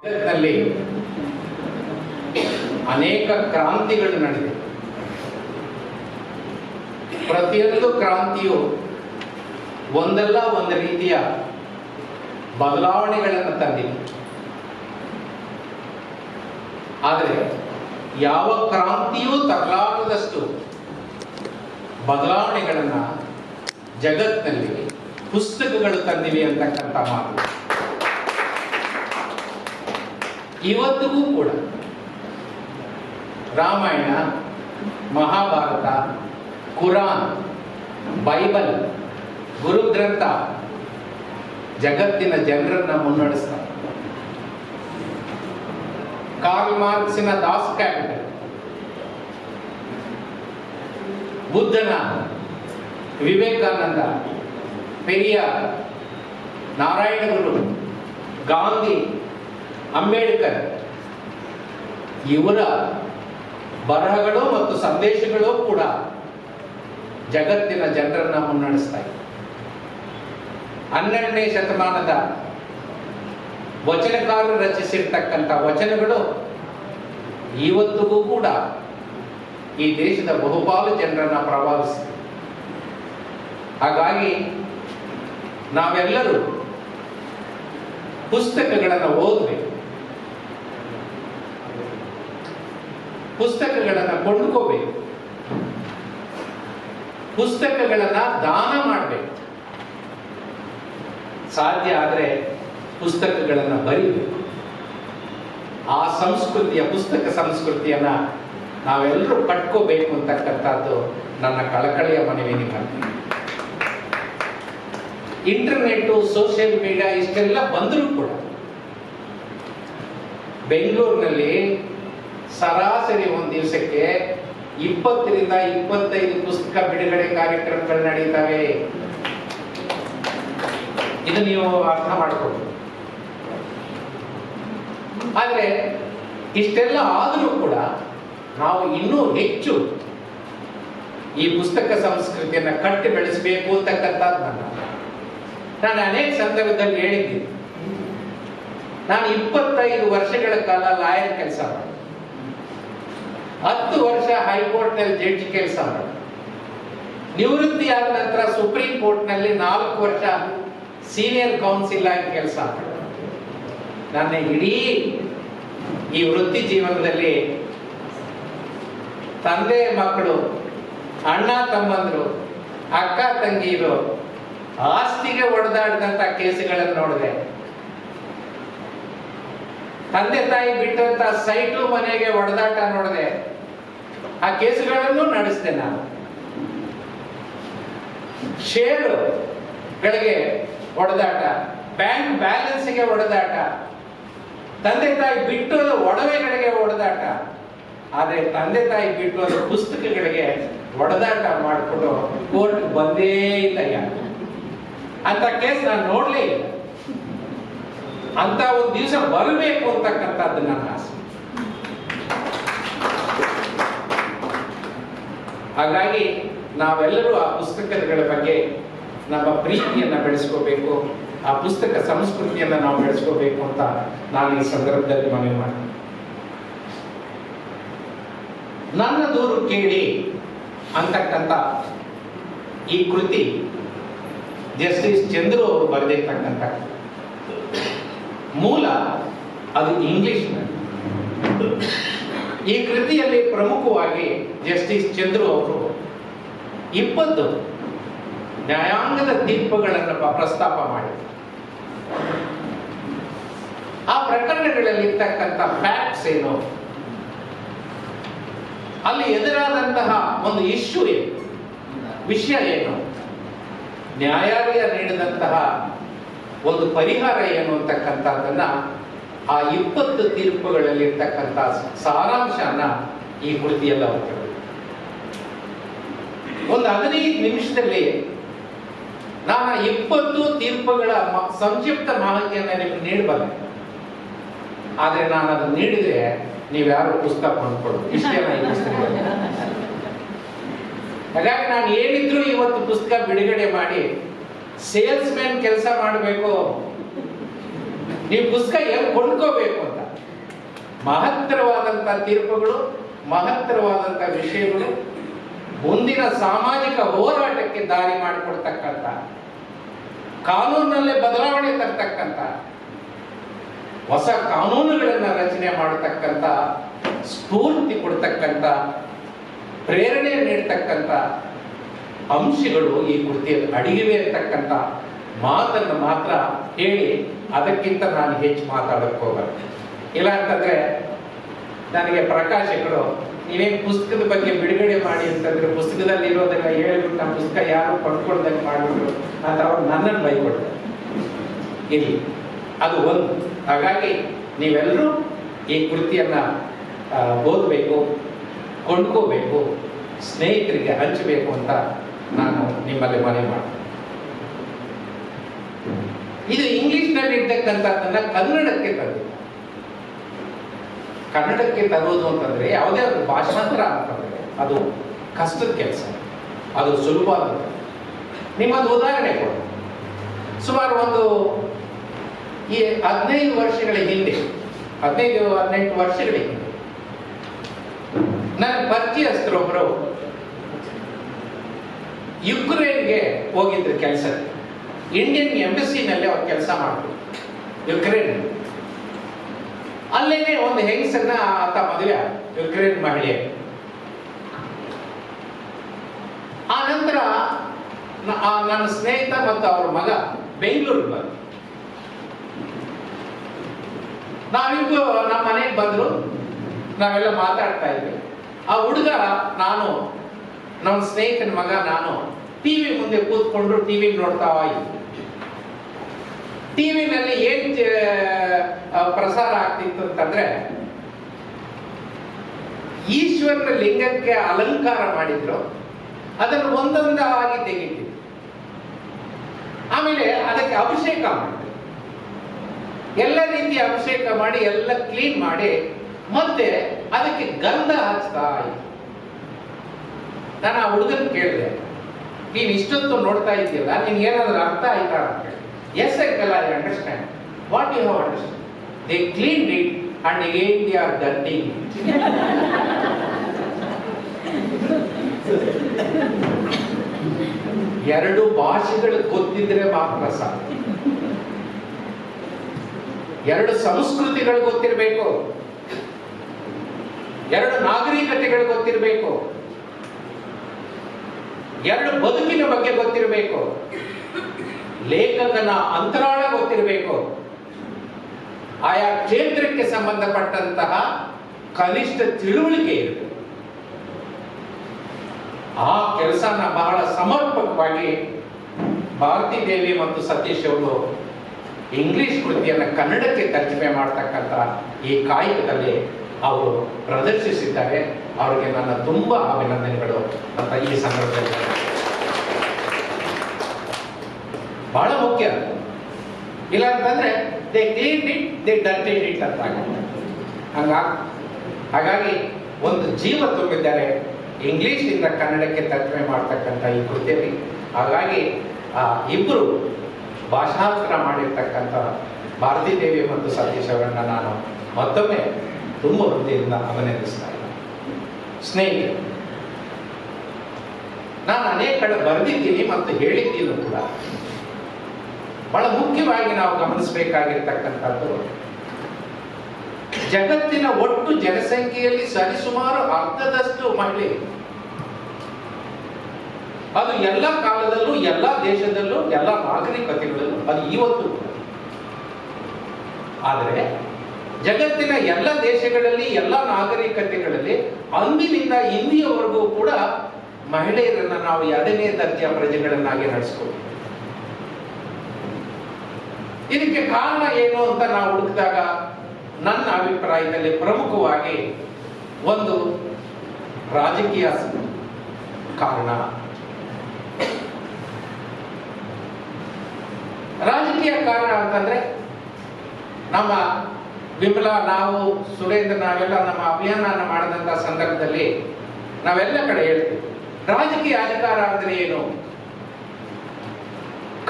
ನಲ್ಲಿ ಅನೇಕ ಕ್ರಾಂತಿಗಳು ನಡೆದಿವೆ. ಪ್ರತಿಯೊಂದು ಕ್ರಾಂತಿಯು ಒಂದಲ್ಲ ಒಂದು ರೀತಿಯ ಬದಲಾವಣೆಗಳನ್ನು ತಂದಿದೆ. ಆದರೆ ಯಾವ ಕ್ರಾಂತಿಯೂ ತರಲಾರದಷ್ಟು ಬದಲಾವಣೆಗಳನ್ನು ಜಗತ್ತಿನಲ್ಲಿ ಪುಸ್ತಕಗಳು ತಂದಿವೆ ಅಂತಕ್ಕಂಥ ಮಾತು ಇವತ್ತಿಗೂ ಕೂಡ ರಾಮಾಯಣ, ಮಹಾಭಾರತ, ಕುರಾನ್, ಬೈಬಲ್, ಗುರುಗ್ರಂಥ ಜಗತ್ತಿನ ಜನರನ್ನ ಮುನ್ನಡೆಸ್ತಾರೆ. ಕಾರ್ಲ್ ಮಾರ್ಕ್ಸಿನ ದಾಸ್ ಕ್ಯಾಪಿಟಲ್, ಬುದ್ಧನ ವಿವೇಕಾನಂದ, ಪೆರಿಯಾರ್, ನಾರಾಯಣ ಗುರು, ಗಾಂಧಿ, ಅಂಬೇಡ್ಕರ್ ಇವರ ಬರಹಗಳು ಮತ್ತು ಸಂದೇಶಗಳು ಕೂಡ ಜಗತ್ತಿನ ಜನರನ್ನ ಮುನ್ನಡೆಸ್ತಾ ಇದೆ. 12ನೇ ಶತಮಾನದ ವಚನಕಾರರು ರಚಿಸಿರ್ತಕ್ಕಂಥ ವಚನಗಳು ಇವತ್ತಿಗೂ ಕೂಡ ಈ ದೇಶದ ಬಹುಪಾಲು ಜನರನ್ನ ಪ್ರಭಾವಿಸಿದೆ. ಹಾಗಾಗಿ ನಾವೆಲ್ಲರೂ ಪುಸ್ತಕಗಳನ್ನು ಓದಬೇಕು, ಪುಸ್ತಕಗಳನ್ನು ಕೊಂಡ್ಕೋಬೇಕು, ಪುಸ್ತಕಗಳನ್ನು ದಾನ ಮಾಡಬೇಕು. ಸಾಧ್ಯ ಆದರೆ ಪುಸ್ತಕಗಳನ್ನು ಬರೀಬೇಕು. ಆ ಸಂಸ್ಕೃತಿಯ ಪುಸ್ತಕ ಸಂಸ್ಕೃತಿಯನ್ನ ನಾವೆಲ್ಲರೂ ಕಟ್ಕೋಬೇಕು ಅಂತಕ್ಕಂಥದ್ದು ನನ್ನ ಕಳಕಳಿಯ ಮನವಿ ನಿಮ್ಮಲ್ಲಿ. ಇಂಟರ್ನೆಟ್ಟು, ಸೋಷಿಯಲ್ ಮೀಡಿಯಾ ಇಷ್ಟೆಲ್ಲ ಬಂದರೂ ಕೂಡ ಬೆಂಗಳೂರಿನಲ್ಲಿ ಸರಾಸರಿ ಒಂದು ದಿವಸಕ್ಕೆ 20 ರಿಂದ 25 ಪುಸ್ತಕ ಬಿಡುಗಡೆ ಕಾರ್ಯಕ್ರಮಗಳು ನಡೀತವೆ. ಇದು ನೀವು ಅರ್ಥ ಮಾಡಿಕೊಳ್ಳಿ. ಆದರೆ ಇಷ್ಟೆಲ್ಲ ಆದರೂ ಕೂಡ ನಾವು ಇನ್ನೂ ಹೆಚ್ಚು ಈ ಪುಸ್ತಕ ಸಂಸ್ಕೃತಿಯನ್ನು ಕಟ್ಟಿ ಬೆಳೆಸಬೇಕು ಅಂತಕ್ಕಂಥದ್ದು ನಾನು ಅನೇಕ ಸಂದರ್ಭದಲ್ಲಿ ಹೇಳಿದ್ದೀನಿ. ನಾನು 25 ವರ್ಷಗಳ ಕಾಲ ಲಾಯರ್ ಕೆಲಸ ಮಾಡಿ, 10 ವರ್ಷ ಹೈಕೋರ್ಟ್ನಲ್ಲಿ ಜಡ್ಜ್ ಕೆಲಸ ಮಾಡಿ, ನಿವೃತ್ತಿಯಾದ ನಂತರ ಸುಪ್ರೀಂ ಕೋರ್ಟ್ನಲ್ಲಿ 4 ವರ್ಷ ಸೀನಿಯರ್ ಕೌನ್ಸಿಲ್ ಆಗಿ ಕೆಲಸ ಮಾಡಿ, ನನ್ನ ಇಡೀ ಈ ವೃತ್ತಿ ಜೀವನದಲ್ಲಿ ತಂದೆ ಮಕ್ಕಳು, ಅಣ್ಣ ತಮ್ಮಂದ್ರು, ಅಕ್ಕ ತಂಗಿರು ಆಸ್ತಿಗೆ ಒಡೆದಾಡಿದಂತ ಕೇಸುಗಳನ್ನು ನೋಡಿದೆ. ತಂದೆ ತಾಯಿ ಬಿಟ್ಟಂತ ಸೈಟು ಮನೆಗೆ ಒಡೆದಾಟ ನೋಡಿದೆ. ಆ ಕೇಸುಗಳನ್ನು ನಡೆಸಿದೆ ನಾನು. ಷೇರುಗಳಿಗೆ ಒಡೆದಾಟ, ಬ್ಯಾಂಕ್ ಬ್ಯಾಲೆನ್ಸ್ಗೆ ಒಡೆದಾಟ, ತಂದೆ ತಾಯಿ ಬಿಟ್ಟು ಒಡವೆಗಳಿಗೆ ಒಡೆದಾಟ. ಆದರೆ ತಂದೆ ತಾಯಿ ಬಿಟ್ಟು ಪುಸ್ತಕಗಳಿಗೆ ಒಡೆದಾಟ ಮಾಡಿಕೊಂಡು ಕೋರ್ಟ್ ಬಂದೇ ಇಲ್ಲ. ಯಾರು ಅಂತ ಕೇಸ್ ನಾನು ನೋಡ್ಲೇ ಇಲ್ಲ. ಅಂತ ಒಂದು ದಿವಸ ಬರಬೇಕು ಅಂತಕ್ಕಂಥದ್ದು ನನ್ನ ಆಸೆ. ಹಾಗಾಗಿ ನಾವೆಲ್ಲರೂ ಆ ಪುಸ್ತಕಗಳ ಬಗ್ಗೆ ನಮ್ಮ ಪ್ರೀತಿಯನ್ನ ಬೆಳೆಸ್ಕೋಬೇಕು, ಆ ಪುಸ್ತಕ ಸಂಸ್ಕೃತಿಯನ್ನ ನಾವು ಬೆಳೆಸ್ಕೋಬೇಕು ಅಂತ ನಾನು ಈ ಸಂದರ್ಭದಲ್ಲಿ ಮನವಿ ಮಾಡ್ತೀನಿ. ನನ್ನ ದೂರು ಕೇಳಿ ಅಂತಕ್ಕಂಥ ಈ ಕೃತಿ ಜಸ್ಟಿಸ್ ಚಂದ್ರು ಅವರು ಬರೆದಿರ್ತಕ್ಕಂಥ ಮೂಲ, ಅದು ಇಂಗ್ಲಿಷ್ನಲ್ಲಿ. ಈ ಕೃತಿಯಲ್ಲಿ ಪ್ರಮುಖವಾಗಿ ಜಸ್ಟಿಸ್ ಚಂದ್ರು ಅವರು 20 ನ್ಯಾಯಾಂಗದ ತೀರ್ಪುಗಳನ್ನು ಪ್ರಸ್ತಾಪ ಮಾಡಿ ಆ ಪ್ರಕರಣಗಳಲ್ಲಿ ಇರ್ತಕ್ಕಂಥ ಫ್ಯಾಕ್ಟ್ಸ್ ಏನು, ಅಲ್ಲಿ ಎದುರಾದಂತಹ ಒಂದು ಇಶ್ಯೂ ಏನು, ವಿಷಯ ಏನು, ನ್ಯಾಯಾಲಯ ನೀಡಿದಂತಹ ಒಂದು ಪರಿಹಾರ ಏನು ಅಂತಕ್ಕಂಥದ್ದನ್ನ ಆ 20 ತೀರ್ಪುಗಳಲ್ಲಿ ಇರ್ತಕ್ಕಂಥ ಸಾರಾಂಶನ ಈ ಕೃತಿಯಲ್ಲ ಹೋಗ್ತದೆ. ಒಂದು 15 ನಿಮಿಷದಲ್ಲಿ ನಾನು 20 ತೀರ್ಪುಗಳ ಸಂಕ್ಷಿಪ್ತ ಮಾಹಿತಿಯನ್ನು ನಿಮಗೆ ನೀಡಬಲ್ಲೆ. ಆದರೆ ನಾನು ಅದನ್ನು ನೀಡಿದ್ರೆ ನೀವ್ಯಾರು ಪುಸ್ತಕ ಕೊಂಡ್ಕೊಳ್ಳೋದು ಇಷ್ಟೇನ ಈ ಪುಸ್ತಕ. ಹಾಗಾಗಿ ನಾನು ಏನಿದ್ರು ಇವತ್ತು ಪುಸ್ತಕ ಬಿಡುಗಡೆ ಮಾಡಿ ಸೇಲ್ಸ್ ಮ್ಯಾನ್ ಕೆಲಸ ಮಾಡಬೇಕು, ನೀವು ಪುಸ್ತಕ ಎಲ್ಲಿ ಕೊಂಡ್ಕೋಬೇಕು ಅಂತ. ಮಹತ್ತರವಾದಂಥ ತೀರ್ಪುಗಳು, ಮಹತ್ತರವಾದಂಥ ವಿಷಯಗಳು, ಮುಂದಿನ ಸಾಮಾಜಿಕ ಹೋರಾಟಕ್ಕೆ ದಾರಿ ಮಾಡಿಕೊಡ್ತಕ್ಕಂಥ, ಕಾನೂನಲ್ಲೇ ಬದಲಾವಣೆ ತರ್ತಕ್ಕಂಥ, ಹೊಸ ಕಾನೂನುಗಳನ್ನು ರಚನೆ ಮಾಡತಕ್ಕಂಥ, ಸ್ಫೂರ್ತಿ ಕೊಡ್ತಕ್ಕಂಥ, ಪ್ರೇರಣೆ ನೀಡ್ತಕ್ಕಂಥ ಅಂಶಗಳು ಈ ಕೃತಿಯಲ್ಲಿ ಅಡಗಿವೆ ಅಂತಕ್ಕಂಥ ಮಾತನ್ನು ಮಾತ್ರ ಹೇಳಿ ಅದಕ್ಕಿಂತ ನಾನು ಹೆಚ್ಚು ಮಾತಾಡಕ್ಕೆ ಹೋಗಲ್ಲ. ಇಲ್ಲ ಅಂತಂದ್ರೆ ನನಗೆ ಪ್ರಕಾಶಕರು ನೀವೇನು ಪುಸ್ತಕದ ಬಗ್ಗೆ ಬಿಡುಗಡೆ ಮಾಡಿ ಅಂತಂದ್ರೆ ಪುಸ್ತಕದಲ್ಲಿ ಇರೋದನ್ನ ಹೇಳ್ಬಿಟ್ಟು ನಮ್ಮ ಪುಸ್ತಕ ಯಾರು ಕೊಂಡ್ಕೊಳ್ದಂಗೆ ಮಾಡಿಬಿಟ್ರು ಅಂತ ಅವ್ರು ನನ್ನನ್ನು ಬೈಕೊಡ್ತಾರೆ. ಇಲ್ಲಿ ಅದು ಒಂದು. ಹಾಗಾಗಿ ನೀವೆಲ್ಲರೂ ಈ ಕೃತಿಯನ್ನ ಓದಬೇಕು, ಕೊಂಡ್ಕೋಬೇಕು, ಸ್ನೇಹಿತರಿಗೆ ಹಂಚಬೇಕು ಅಂತ ನಾನು ನಿಮ್ಮಲ್ಲಿ ಮನವಿ ಮಾಡ್ತೀನಿ. ಇದು ಇಂಗ್ಲಿಷ್ನಲ್ಲಿ ಇರ್ತಕ್ಕಂಥದ್ದನ್ನ ಕನ್ನಡಕ್ಕೆ ತಂದಿದೆ. ಕನ್ನಡಕ್ಕೆ ತರುವುದು ಅಂತಂದ್ರೆ ಯಾವುದೇ ಒಂದು ಭಾಷಾಂತರ ಅಂತಂದ್ರೆ ಅದು ಕಷ್ಟದ ಕೆಲಸ, ಅದು ಸುಲಭವಾದ. ನಿಮ್ಮದು ಉದಾಹರಣೆ ಕೊಡು. ಸುಮಾರು ಒಂದು ಈ 15 ವರ್ಷಗಳ ಹಿಂದೆ, 15-18 ವರ್ಷಗಳ ಹಿಂದೆ ನನ್ನ ಪರಿಚಯಸ್ಥರೊಬ್ಬರು ಯುಕ್ರೇನ್ಗೆ ಹೋಗಿದ್ರು ಕೆಲಸಕ್ಕೆ. ಇಂಡಿಯನ್ ಎಂಬಸಿನಲ್ಲಿ ಅವ್ರು ಕೆಲಸ ಮಾಡಿದ್ರು ಯುಕ್ರೇನ್. ಅಲ್ಲೇನೆ ಒಂದು ಹೆಂಗಸನ್ನ ಆತ ಮದುವೆ, ಯುಕ್ರೇನ್ ಮಹಿಳೆ. ಆ ನಂತರ ನನ್ನ ಸ್ನೇಹಿತ ಮತ್ತು ಅವ್ರ ಮಗ ಬೆಂಗಳೂರಿಗೆ ಬಂದ್ರು. ನಾವಿಬ್ರು ನಮ್ಮ ಮನೆಗೆ ಬಂದ್ರು, ನಾವೆಲ್ಲ ಮಾತಾಡ್ತಾ ಇದ್ವಿ. ಆ ಹುಡುಗ, ನಾನು, ನಮ್ಮ ಸ್ನೇಹಿತನ ಮಗ, ನಾನು ಟಿವಿ ಮುಂದೆ ಕೂತ್ಕೊಂಡು ಟಿವಿ ನೋಡ್ತಾ ಇದ್ವಿ. ಟಿವಿನಲ್ಲಿ ಏನ್ ಪ್ರಸಾರ ಆಗ್ತಿತ್ತು ಅಂತಂದ್ರೆ, ಈಶ್ವರನ ಲಿಂಗಕ್ಕೆ ಅಲಂಕಾರ ಮಾಡಿದ್ರು, ಅದನ್ನು ಒಂದೊಂದಾಗಿ ತೆಗಿತಿದ್ರು. ಆಮೇಲೆ ಅದಕ್ಕೆ ಅಭಿಷೇಕ ಮಾಡಿದ್ರು. ಎಲ್ಲ ರೀತಿಯ ಅಭಿಷೇಕ ಮಾಡಿ ಎಲ್ಲ ಕ್ಲೀನ್ ಮಾಡಿ ಮತ್ತೆ ಅದಕ್ಕೆ ಗಂಧ ಹಚ್ತಾ ಇತ್ತು. ನಾನು ಆ ಹುಡುಗನ್ ಕೇಳಿದೆ, ನೀನ್ ಇಷ್ಟೊತ್ತು ನೋಡ್ತಾ ಇದೆಯಲ್ಲ, ನಿನ್ಗೆ ಏನಾದ್ರೂ ಅರ್ಥ ಆಯ್ತಾ ಅಂತ ಹೇಳಿ. Yes uncle, I understand. What you have understand? They clean it and again they are dirting it. ಎರಡು ಭಾಷೆಗಳು ಗೊತ್ತಿದ್ರೆ ಮಾತ್ರ ಸಾಕು. ಎರಡು ಸಂಸ್ಕೃತಿಗಳು ಗೊತ್ತಿರಬೇಕು, ಎರಡು ನಾಗರಿಕತೆಗಳು ಗೊತ್ತಿರಬೇಕು, ಎರಡು ಬದುಕಿನ ಬಗ್ಗೆ ಗೊತ್ತಿರಬೇಕು, ಲೇಖಕನ ಅಂತರಾಳ ಗೊತ್ತಿರಬೇಕು, ಆಯಾ ಕ್ಷೇತ್ರಕ್ಕೆ ಸಂಬಂಧಪಟ್ಟಂತಹ ಕನಿಷ್ಠ ತಿಳುವಳಿಕೆ ಇರಬೇಕು. ಆ ಕೆಲಸನ ಬಹಳ ಸಮರ್ಪಕವಾಗಿ ಭಾರತೀ ದೇವಿ ಮತ್ತು ಸತೀಶ್ ಅವರು ಇಂಗ್ಲಿಷ್ ಕೃತಿಯನ್ನು ಕನ್ನಡಕ್ಕೆ ತರ್ಜಮೆ ಮಾಡತಕ್ಕಂಥ ಈ ಕಾಯಕದಲ್ಲಿ ಅವರು ಪ್ರದರ್ಶಿಸಿದ್ದಾರೆ. ಅವರಿಗೆ ನನ್ನ ತುಂಬಾ ಅಭಿನಂದನೆಗಳು ಅಂತ ಈ ಸಂದರ್ಭದಲ್ಲಿ. ಬಹಳ ಮುಖ್ಯ. ಇಲ್ಲ ಅಂತಂದ್ರೆ they cleaned it, they dirted it ಅಂತ ಹಾಗಾಗಿ ಒಂದು ಜೀವ ತುಂಬಿದ್ದಾರೆ ಇಂಗ್ಲಿಷ್ ಇಂದ ಕನ್ನಡಕ್ಕೆ ತರ್ಜಮೆ ಮಾಡ್ತಕ್ಕಂಥ ಈ ಕೃತಿಯಲ್ಲಿ. ಹಾಗಾಗಿ ಆ ಇಬ್ಬರು ಭಾಷಾಂತರ ಮಾಡಿರ್ತಕ್ಕಂಥ ಭಾರತೀ ದೇವಿ ಮತ್ತು ಸತೀಶ್ ಅವರನ್ನ ನಾನು ಮತ್ತೊಮ್ಮೆ ತುಂಬ ಹೃದಯದಿಂದ ಅಭಿನಂದಿಸ್ತಾ ಇದ್ದೀನಿ. ಸ್ನೇಹಿತರೆ, ನಾನು ಅನೇಕ ಕಡೆ ಬರೆದಿದ್ದೀನಿ ಮತ್ತು ಹೇಳಿದ್ದೀನಿ ಕೂಡ. ಬಹಳ ಮುಖ್ಯವಾಗಿ ನಾವು ಗಮನಿಸಬೇಕಾಗಿರ್ತಕ್ಕಂಥದ್ದು, ಜಗತ್ತಿನ ಒಟ್ಟು ಜನಸಂಖ್ಯೆಯಲ್ಲಿ ಸರಿಸುಮಾರು ಅರ್ಧದಷ್ಟು ಮಹಿಳೆ. ಅದು ಎಲ್ಲ ಕಾಲದಲ್ಲೂ, ಎಲ್ಲ ದೇಶದಲ್ಲೂ, ಎಲ್ಲ ನಾಗರಿಕತೆಗಳಲ್ಲೂ, ಅದು ಇವತ್ತು. ಆದರೆ ಜಗತ್ತಿನ ಎಲ್ಲ ದೇಶಗಳಲ್ಲಿ, ಎಲ್ಲ ನಾಗರಿಕತೆಗಳಲ್ಲಿ ಅಂದಿನಿಂದ ಇಂದಿಯವರೆಗೂ ಕೂಡ ಮಹಿಳೆಯರನ್ನ ನಾವು ಎರಡನೇ ದರ್ಜೆಯ ಪ್ರಜೆಗಳನ್ನಾಗಿ ನಡೆಸ್ಕೊಳ್ತೀವಿ. ಇದಕ್ಕೆ ಕಾರಣ ಏನು ಅಂತ ನಾವು ಹುಡುಕಿದಾಗ ನನ್ನ ಅಭಿಪ್ರಾಯದಲ್ಲಿ ಪ್ರಮುಖವಾಗಿ ಒಂದು ರಾಜಕೀಯ ಕಾರಣ. ರಾಜಕೀಯ ಕಾರಣ ಅಂತಂದ್ರೆ, ನಮ್ಮ ವಿಮಲಾ, ನಾವು, ಸುರೇಂದ್ರ, ನಾವೆಲ್ಲ ನಮ್ಮ ಅಭಿಯಾನ ಮಾಡಿದಂತ ಸಂದರ್ಭದಲ್ಲಿ ನಾವೆಲ್ಲ ಕಡೆ ಹೇಳ್ತೀವಿ, ರಾಜಕೀಯ ಅಧಿಕಾರ ಅಂದ್ರೆ ಏನು?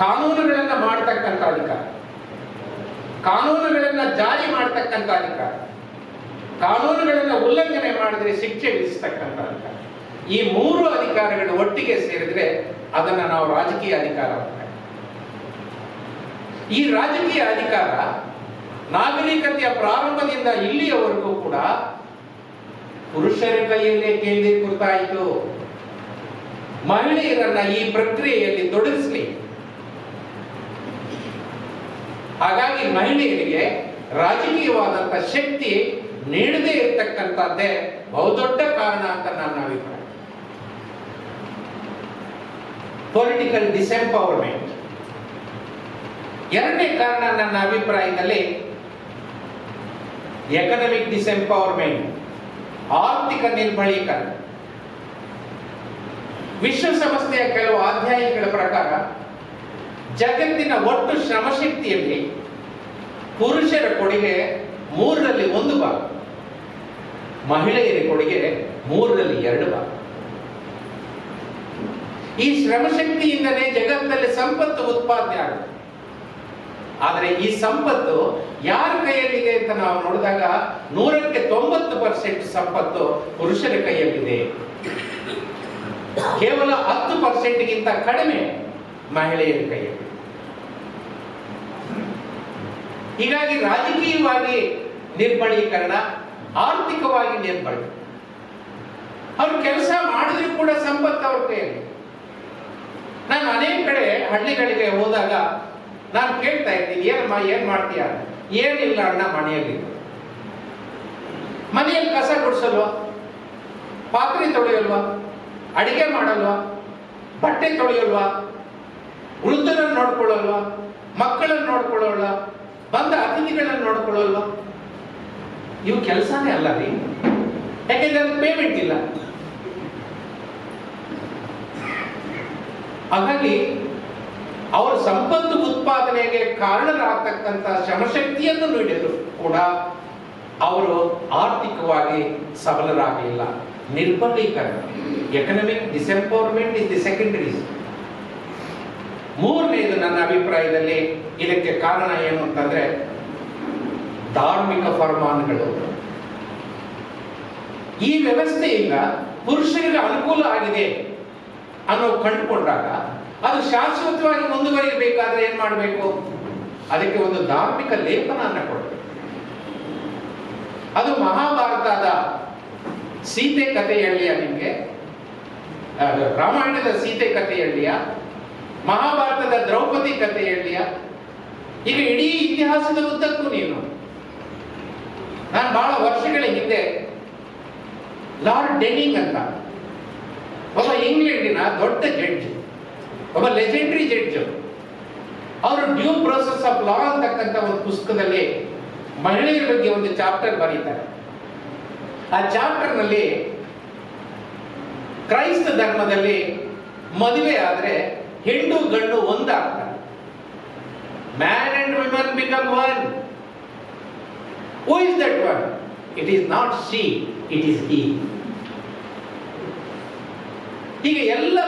ಕಾನೂನುಗಳನ್ನ ಮಾಡ್ತಕ್ಕಂಥ ಅಧಿಕಾರ. ಕಾನೂನುಗಳನ್ನ ಜಾರಿ ಮಾಡತಕ್ಕಂಥ ಅಧಿಕಾರ, ಕಾನೂನುಗಳನ್ನ ಉಲ್ಲಂಘನೆ ಮಾಡಿದ್ರೆ ಶಿಕ್ಷೆ ವಿಧಿಸ್ತಕ್ಕಂಥ ಅಧಿಕಾರ. ಈ ಮೂರು ಅಧಿಕಾರಗಳು ಒಟ್ಟಿಗೆ ಸೇರಿದ್ರೆ ಅದನ್ನ ನಾವು ರಾಜಕೀಯ ಅಧಿಕಾರ ಅಂತ. ಈ ರಾಜಕೀಯ ಅಧಿಕಾರ ನಾಗರಿಕತೆಯ ಪ್ರಾರಂಭದಿಂದ ಇಲ್ಲಿಯವರೆಗೂ ಕೂಡ ಪುರುಷರ ಕೈಯಲ್ಲೇ ಕೇಂದ್ರೀಕೃತಾಯಿತು. ಮಹಿಳೆಯರನ್ನ ಈ ಪ್ರಕ್ರಿಯೆಯಲ್ಲಿ ತೊಡಗಿಸಲಿ. ಹಾಗಾಗಿ ಮಹಿಳೆಯರಿಗೆ ರಾಜಕೀಯವಾದಂತ ಶಕ್ತಿ ನೀಡದೇ ಇರತಕ್ಕಂಥದ್ದೇ ಬಹುದೊಡ್ಡ ಕಾರಣ ಅಂತ ನನ್ನ ಅಭಿಪ್ರಾಯ. ಪೊಲಿಟಿಕಲ್ ಡಿಸೆಂಪವರ್ಮೆಂಟ್. ಎರಡನೇ ಕಾರಣ ನನ್ನ ಅಭಿಪ್ರಾಯದಲ್ಲಿ ಎಕನಾಮಿಕ್ ಡಿಸೆಂಪವರ್ಮೆಂಟ್, ಆರ್ಥಿಕ ನಿರ್ಬಳೀಕರಣ. ವಿಶ್ವಸಂಸ್ಥೆಯ ಕೆಲವು ಅಧ್ಯಯನಗಳ ಪ್ರಕಾರ ಜಗತ್ತಿನ ಒಟ್ಟು ಶ್ರಮಶಕ್ತಿಯಲ್ಲಿ ಪುರುಷರ ಕೊಡುಗೆ 3ರಲ್ಲಿ 1 ಭಾಗ, ಮಹಿಳೆಯರ ಕೊಡುಗೆ 3ರಲ್ಲಿ 2 ಭಾಗ. ಈ ಶ್ರಮಶಕ್ತಿಯಿಂದಲೇ ಜಗತ್ತಿನಲ್ಲಿ ಸಂಪತ್ತು ಉತ್ಪಾದನೆ ಆಗುತ್ತೆ. ಆದರೆ ಈ ಸಂಪತ್ತು ಯಾರ ಕೈಯಲ್ಲಿದೆ ಅಂತ ನಾವು ನೋಡಿದಾಗ 100ಕ್ಕೆ 90% ಸಂಪತ್ತು ಪುರುಷರ ಕೈಯಲ್ಲಿದೆ. ಕೇವಲ 10%ಗಿಂತ ಕಡಿಮೆ ಮಹಿಳೆಯರ ಕೈಯಲ್ಲಿ. ಹೀಗಾಗಿ ರಾಜಕೀಯವಾಗಿ ನಿರ್ಬಳೀಕರಣ, ಆರ್ಥಿಕವಾಗಿ ನಿರ್ಬಳೀಕರಣ. ಅವರು ಕೆಲಸ ಮಾಡಿದ್ರು ಕೂಡ ಸಂಪತ್ತು ಅವ್ರ ಕೈಯಲ್ಲಿ. ನಾನು ಅನೇಕ ಕಡೆ ಹಳ್ಳಿಗಳಿಗೆ ಹೋದಾಗ ನಾನು ಕೇಳ್ತಾ ಇದ್ದೀನಿ, ಏನಮ್ಮ ಏನ್ ಮಾಡ್ತೀಯ? ಏನಿಲ್ಲ ಅಣ್ಣ, ಮನೆಯಲ್ಲಿ ಕಸ ಗುಡಿಸಲ್ವಾ, ಪಾತ್ರೆ ತೊಳೆಯಲ್ವಾ, ಅಡಿಗೆ ಮಾಡಲ್ವಾ, ಬಟ್ಟೆ ತೊಳೆಯಲ್ವಾ, ವೃದ್ಧರನ್ನು ನೋಡ್ಕೊಳ್ಳಲ್ವಾ, ಮಕ್ಕಳನ್ನು ನೋಡ್ಕೊಳ್ಳಲ್ವಾ, ಬಂದ ಅತಿಥಿಗಳನ್ನು ನೋಡ್ಕೊಳ್ಳಲ್ವಾ? ಇವು ಕೆಲಸನೇ ಅಲ್ಲ ರೀ. ಯಾಕೆಂದ್ರೆ ಅದು ಪೇಮೆಂಟ್ ಇಲ್ಲ. ಹಾಗಾಗಿ ಅವರು ಸಂಪತ್ತು ಉತ್ಪಾದನೆಗೆ ಕಾರಣರಾಗತಕ್ಕಂಥ ಶ್ರಮಶಕ್ತಿಯನ್ನು ನೀಡಿದ್ರು ಕೂಡ ಅವರು ಆರ್ಥಿಕವಾಗಿ ಸಬಲರಾಗಲಿಲ್ಲ. ನಿರ್ಬಲೀಕರಣ, economic disempowerment is the second reason. ಮೂರನೇದು ನನ್ನ ಅಭಿಪ್ರಾಯದಲ್ಲಿ ಇದಕ್ಕೆ ಕಾರಣ ಏನು ಅಂತಂದ್ರೆ ಧಾರ್ಮಿಕ ಫರ್ಮಾನ್ಗಳು. ಈ ವ್ಯವಸ್ಥೆಯಿಂದ ಪುರುಷರಿಗೆ ಅನುಕೂಲ ಆಗಿದೆ ಅನ್ನೋ ಕಂಡುಕೊಂಡಾಗ ಅದು ಶಾಶ್ವತವಾಗಿ ಮುಂದುವರಿಯಬೇಕಾದ್ರೆ ಏನ್ ಮಾಡಬೇಕು? ಅದಕ್ಕೆ ಒಂದು ಧಾರ್ಮಿಕ ಲೇಪನನ್ನ ಕೊಡಬೇಕು. ಅದು ಮಹಾಭಾರತದ ಸೀತೆ ಕಥೆ ಹೇಳಿಯ, ನಿಮ್ಗೆ ರಾಮಾಯಣದ ಸೀತೆ ಕಥೆ ಹೇಳಿಯ, ಮಹಾಭಾರತದ ದ್ರೌಪದಿ ಕಥೆ ಹೇಳಿಯ, ಈಗ ಇಡೀ ಇತಿಹಾಸದ ಉದ್ದಕ್ಕೂ ನೀನು. ನಾನು ಬಹಳ ವರ್ಷಗಳ ಹಿಂದೆ ಲಾರ್ಡ್ ಡೆನಿಂಗ್ ಅಂತ ಒಬ್ಬ ಇಂಗ್ಲೆಂಡಿನ ದೊಡ್ಡ ಜಡ್ಜ್, ಒಬ್ಬ ಲೆಜೆಂಡರಿ ಜಡ್ಜ್, ಅವರು ಡ್ಯೂ ಪ್ರೋಸೆಸ್ ಆಫ್ ಲಾ ಅಂತಕ್ಕಂಥ ಒಂದು ಪುಸ್ತಕದಲ್ಲಿ ಮಹಿಳೆಯರ ಬಗ್ಗೆ ಒಂದು ಚಾಪ್ಟರ್ ಬರೀತಾರೆ. ಆ ಚಾಪ್ಟರ್ ನಲ್ಲಿ ಕ್ರೈಸ್ತ ಧರ್ಮದಲ್ಲಿ ಮದುವೆ ಆದ್ರೆ ಹೆಣ್ಣು ಗಂಡು ಒಂದಾಗ್ತಾರೆ. Man and women become one. Who is that one? It is not she, it is he. ಹೀಗೆ ಎಲ್ಲ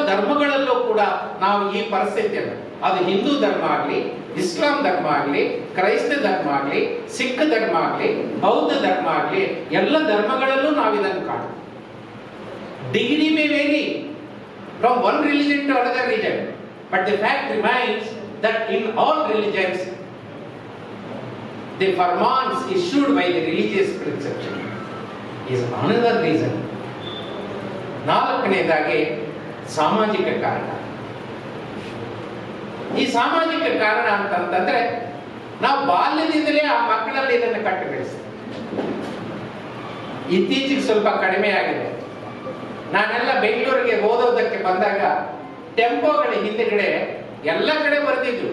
ಧರ್ಮಗಳಲ್ಲೂ ಕೂಡ ನಾವು ಈ ಪರಿಸ್ಥಿತಿಯನ್ನು, ಅದು ಹಿಂದೂ ಧರ್ಮ ಆಗಲಿ, ಇಸ್ಲಾಂ ಧರ್ಮ ಆಗಲಿ, ಕ್ರೈಸ್ತ ಧರ್ಮ ಆಗಲಿ, ಸಿಖ್ ಧರ್ಮ ಆಗಲಿ, ಬೌದ್ಧ ಧರ್ಮ ಆಗಲಿ, ಎಲ್ಲ ಧರ್ಮಗಳಲ್ಲೂ ನಾವು ಇದನ್ನು ಕಾಣ್ತೀವಿ. Degree may vary from one religion to another religion, but the fact remains that in all religions the firmans issued by the religious preception is another reason. ನಾಲ್ಕನೇದಾಗಿ ಸಾಮಾಜಿಕ ಕಾರಣ. ಈ ಸಾಮಾಜಿಕ ಕಾರಣ ಅಂತಂದ್ರೆ ನಾವು ಬಾಲ್ಯದಿಂದಲೇ ಆ ಮಕ್ಕಳಲ್ಲಿ ಇದನ್ನು ಕಟ್ಟು ಬೆಳೆಸ್ತೀವಿ. ಇತ್ತೀಚೆಗೆ ಸ್ವಲ್ಪ ಕಡಿಮೆ ಆಗಿದೆ. ನಾನೆಲ್ಲ ಬೆಂಗಳೂರಿಗೆ ಓದೋದಕ್ಕೆ ಬಂದಾಗ ಟೆಂಪೋಗಳ ಹಿಂದೆಗಡೆ ಎಲ್ಲ ಕಡೆ ಬರೆದಿದ್ರು,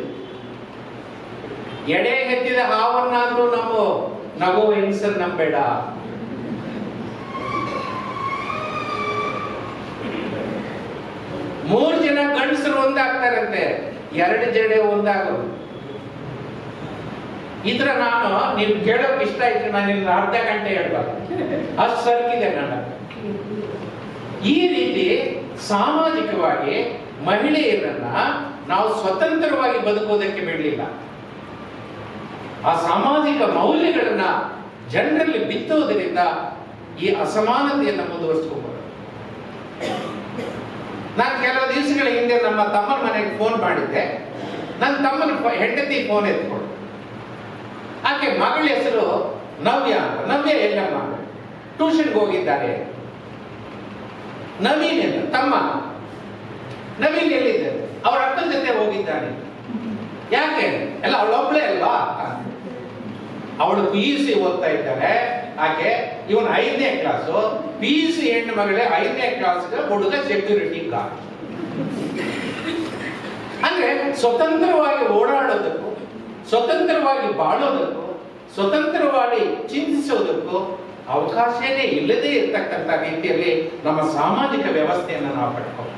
ಎಡೆ ಎತ್ತಿದ ಹಾವನ್ನಾದ್ರೂ ನಗು ಹೆಂಗಸರ್ ನಂಬೇಡ. ಮೂರು ಜನ ಗಂಡಸರು ಒಂದಾಗ್ತಾರಂತೆ, 2 ಜಡೆ ಒಂದಾಗೋದು. ಇದ್ರ ನಾನು ನೀವು ಕೇಳೋಕೆ ಇಷ್ಟ ಆಯ್ತು, ನಾನು ಇಲ್ಲಿ ಅರ್ಧ ಗಂಟೆ ಹೇಳ್ಬಾರ್ದು, ಅಷ್ಟು ಸರ್ಕಿದೆ ನನ್ನ. ಈ ರೀತಿ ಸಾಮಾಜಿಕವಾಗಿ ಮಹಿಳೆಯರನ್ನ ನಾವು ಸ್ವತಂತ್ರವಾಗಿ ಬದುಕೋದಕ್ಕೆ ಬಿಡಲಿಲ್ಲ. ಆ ಸಾಮಾಜಿಕ ಮೌಲ್ಯಗಳನ್ನ ಜನರಲ್ಲಿ ಬಿತ್ತುವುದರಿಂದ ಈ ಅಸಮಾನತೆಯನ್ನು ಮುಂದುವರಿಸಿಕೊಂಡು ನಾನು ಕೆಲವು ದಿವಸಗಳ ಹಿಂದೆ ನಮ್ಮ ತಮ್ಮನ ಮನೆಗೆ ಫೋನ್ ಮಾಡಿದ್ದೆ. ನನ್ನ ತಮ್ಮನ ಹೆಂಡತಿ ಫೋನ್ ಎತ್ಕೊಂಡು, ಆಕೆ ಮಗಳ ಹೆಸರು ನವ್ಯ ಅಂತ. ನವ್ಯ ಎಲ್ಲಮ್ಮ ಟ್ಯೂಷನ್ಗೆ ಹೋಗಿದ್ದಾರೆ. ನವೀನ್ ಎಲ್ಲ ತಮ್ಮ ನವೀನ್ ಎಲ್ಲಿದ್ದಾರೆ? ಅವರ ಅಕ್ಕನ ಜೊತೆ ಹೋಗಿದ್ದಾನೆ. ಯಾಕೆ? ಎಲ್ಲ ಅವಳೊಬ್ಳೆ ಅಲ್ವಾ? ಅವಳು PUC ಓದ್ತಾ ಇದ್ದಾಳೆ ಆಕೆ. ಇವನು 5ನೇ ಕ್ಲಾಸು. PUC ಹೆಣ್ಣು ಮಗಳೇ 5ನೇ ಕ್ಲಾಸ್ಗೆ ಹುಡುಗ ಸೆಕ್ಯೂರಿಟಿ ಗಾರ್ಡ್. ಅಂದ್ರೆ ಸ್ವತಂತ್ರವಾಗಿ ಓಡಾಡೋದಕ್ಕೂ, ಸ್ವತಂತ್ರವಾಗಿ ಬಾಳೋದಕ್ಕೂ, ಸ್ವತಂತ್ರವಾಗಿ ಚಿಂತಿಸೋದಕ್ಕೂ ಅವಕಾಶನೇ ಇಲ್ಲದೆ ಇರ್ತಕ್ಕಂಥ ರೀತಿಯಲ್ಲಿ ನಮ್ಮ ಸಾಮಾಜಿಕ ವ್ಯವಸ್ಥೆಯನ್ನು ನಾವು ಪಡ್ಕೊಂಡು.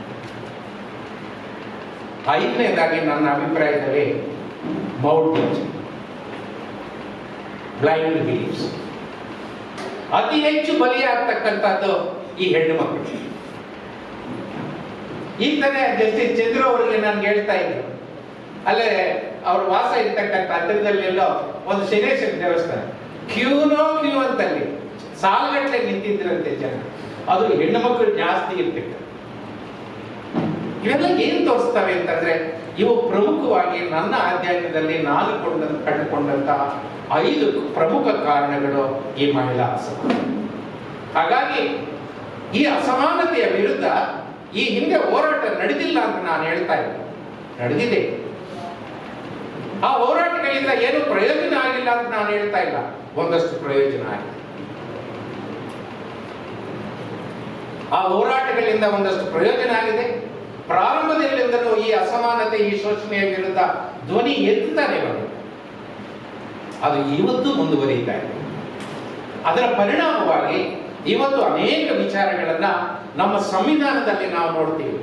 5ನೇದಾಗಿ ನನ್ನ ಅಭಿಪ್ರಾಯದಲ್ಲಿ ಮೌಲ್ಯ ಬ್ಲೈಂಡ್ ಬಿಲೀಫ್ಸ್ ಅತಿ ಹೆಚ್ಚು ಬಲಿಯಾಗ್ತಕ್ಕಂಥದ್ದು ಈ ಹೆಣ್ಣು ಮಕ್ಕಳು. ಈಗ ತಾನೇ ಜಸ್ಟಿಸ್ ಚಂದ್ರು ಅವರಿಗೆ ನಾನು ಹೇಳ್ತಾ ಇದ್ರು, ಅಲ್ಲೇ ಅವ್ರ ವಾಸ ಇರ್ತಕ್ಕಂಥ ಹತ್ತಿರದಲ್ಲೆಲ್ಲೋ ಒಂದು ಶನೇಶ್ವರ ದೇವಸ್ಥಾನ, ಕ್ಯೂ ಅಂತಲ್ಲಿ ಸಾಲಗಟ್ಟಲೆ ನಿಂತಿದ್ರಂತೆ ಜನ. ಅದು ಹೆಣ್ಣು ಮಕ್ಕಳು ಜಾಸ್ತಿ ಇರ್ತಿತ್ತು. ಇವೆಲ್ಲ ಏನ್ ತೋರಿಸ್ತವೆ ಅಂತಂದ್ರೆ, ಇವು ಪ್ರಮುಖವಾಗಿ ನನ್ನ ಅಧ್ಯಯನದಲ್ಲಿ ನಾನು ಕಂಡುಕೊಂಡಂತಹ 5 ಪ್ರಮುಖ ಕಾರಣಗಳು ಈ ಮಹಿಳಾ ಅಸಮಾನತೆ. ಹಾಗಾಗಿ ಈ ಅಸಮಾನತೆಯ ವಿರುದ್ಧ ಈ ಹಿಂದೆ ಹೋರಾಟ ನಡೆದಿಲ್ಲ ಅಂತ ನಾನು ಹೇಳ್ತಾ ಇಲ್ಲ, ನಡೆದಿದೆ. ಆ ಹೋರಾಟಗಳಿಂದ ಏನು ಪ್ರಯೋಜನ ಆಗಿಲ್ಲ ಅಂತ ನಾನು ಹೇಳ್ತಾ ಇಲ್ಲ, ಒಂದಷ್ಟು ಪ್ರಯೋಜನ ಆಗಿದೆ. ಆ ಹೋರಾಟಗಳಿಂದ ಒಂದಷ್ಟು ಪ್ರಯೋಜನ ಆಗಿದೆ. ಪ್ರಾರಂಭದಲ್ಲಿಂದಲೂ ಈ ಅಸಮಾನತೆ, ಈ ಶೋಷಣೆಯ ವಿರುದ್ಧ ಧ್ವನಿ ಎತ್ತುತ್ತಾನೆ ಬಂದಿದೆ. ಅದು ಇವತ್ತು ಮುಂದುವರಿಯುತ್ತಾ ಇದೆ. ಅದರ ಪರಿಣಾಮವಾಗಿ ಇವತ್ತು ಅನೇಕ ವಿಚಾರಗಳನ್ನ ನಮ್ಮ ಸಂವಿಧಾನದಲ್ಲಿ ನಾವು ನೋಡ್ತೀವಿ.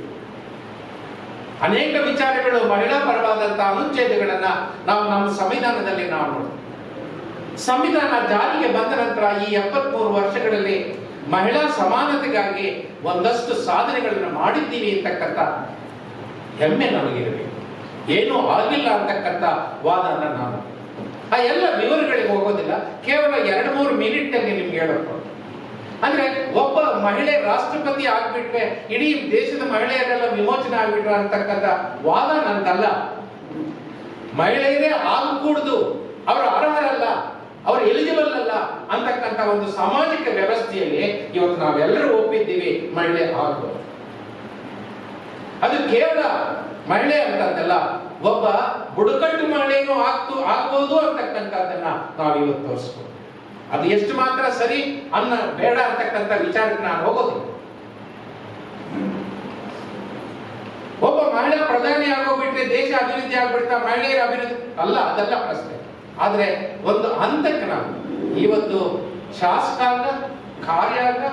ಅನೇಕ ವಿಚಾರಗಳು, ಮಹಿಳಾ ಪರವಾದಂತಹ ಅನುಚ್ಛೇದಗಳನ್ನ ನಾವು ನಮ್ಮ ಸಂವಿಧಾನದಲ್ಲಿ ನಾವು ನೋಡ್ತೀವಿ. ಸಂವಿಧಾನ ಜಾರಿಗೆ ಬಂದ ನಂತರ ಈ 73 ವರ್ಷಗಳಲ್ಲಿ ಮಹಿಳಾ ಸಮಾನತೆಗಾಗಿ ಒಂದಷ್ಟು ಸಾಧನೆಗಳನ್ನು ಮಾಡಿದ್ದೀವಿ ಅಂತಕ್ಕಂಥ ಹೆಮ್ಮೆ ನಮಗಿರಬೇಕು. ಏನೂ ಆಗಿಲ್ಲ ಅಂತಕ್ಕಂಥ ವಾದನ ನಾನು ಆ ಎಲ್ಲ ವಿವರಗಳಿಗೆ ಹೋಗೋದಿಲ್ಲ. ಕೇವಲ 2-3 ಮಿನಿಟ್ನಲ್ಲಿ ನಿಮ್ಗೆ ಹೇಳೋದು ಅಂದ್ರೆ, ಒಬ್ಬ ಮಹಿಳೆ ರಾಷ್ಟ್ರಪತಿ ಆಗ್ಬಿಟ್ರೆ ಇಡೀ ದೇಶದ ಮಹಿಳೆಯರೆಲ್ಲ ವಿಮೋಚನೆ ಆಗ್ಬಿಟ್ರ ಅಂತಕ್ಕಂಥ ವಾದ ನಂದಲ್ಲ. ಮಹಿಳೆಯರೇ ಆಗಕೂಡದು, ಅವರು ಅರ್ಹರಲ್ಲ, ಅವರು ಎಲಿಜಿಬಲ್ ಅಲ್ಲ ಅಂತಕ್ಕಂಥ ಒಂದು ಸಾಮಾಜಿಕ ವ್ಯವಸ್ಥೆಯಲ್ಲಿ ಇವತ್ತು ನಾವೆಲ್ಲರೂ ಒಪ್ಪಿದ್ದೀವಿ ಮಹಿಳೆ ಆಗಬಹುದು. ಅದು ಕೇವಲ ಮಹಿಳೆ ಅಂತದ್ದಲ್ಲ, ಒಬ್ಬ ಬುಡಕಟ್ಟು ಮಹಿಳೆಯೂ ಆಗ್ಬೋದು ಅಂತಕ್ಕಂಥದ್ದನ್ನ ನಾವು ಇವತ್ತು ತೋರಿಸ್ಬೋದು. ಅದು ಎಷ್ಟು ಮಾತ್ರ ಸರಿ ಬೇಡ ಅಂತಕ್ಕಂಥ ವಿಚಾರಕ್ಕೆ ನಾನು ಹೋಗೋದಿಲ್ಲ. ಒಬ್ಬ ಮಹಿಳಾ ಪ್ರಧಾನಿ ಆಗೋಗ್ಬಿಟ್ರೆ ದೇಶ ಅಭಿವೃದ್ಧಿ ಆಗ್ಬಿಡ್ತಾ, ಮಹಿಳೆಯರ ಅಭಿವೃದ್ಧಿ ಅಲ್ಲ, ಅದೆಲ್ಲ ಪ್ರಶ್ನೆ. ಆದ್ರೆ ಒಂದು ಹಂತಕ್ಕೆ ನಾವು ಇವತ್ತು ಶಾಸಕಾಂಗ, ಕಾರ್ಯಾಂಗ,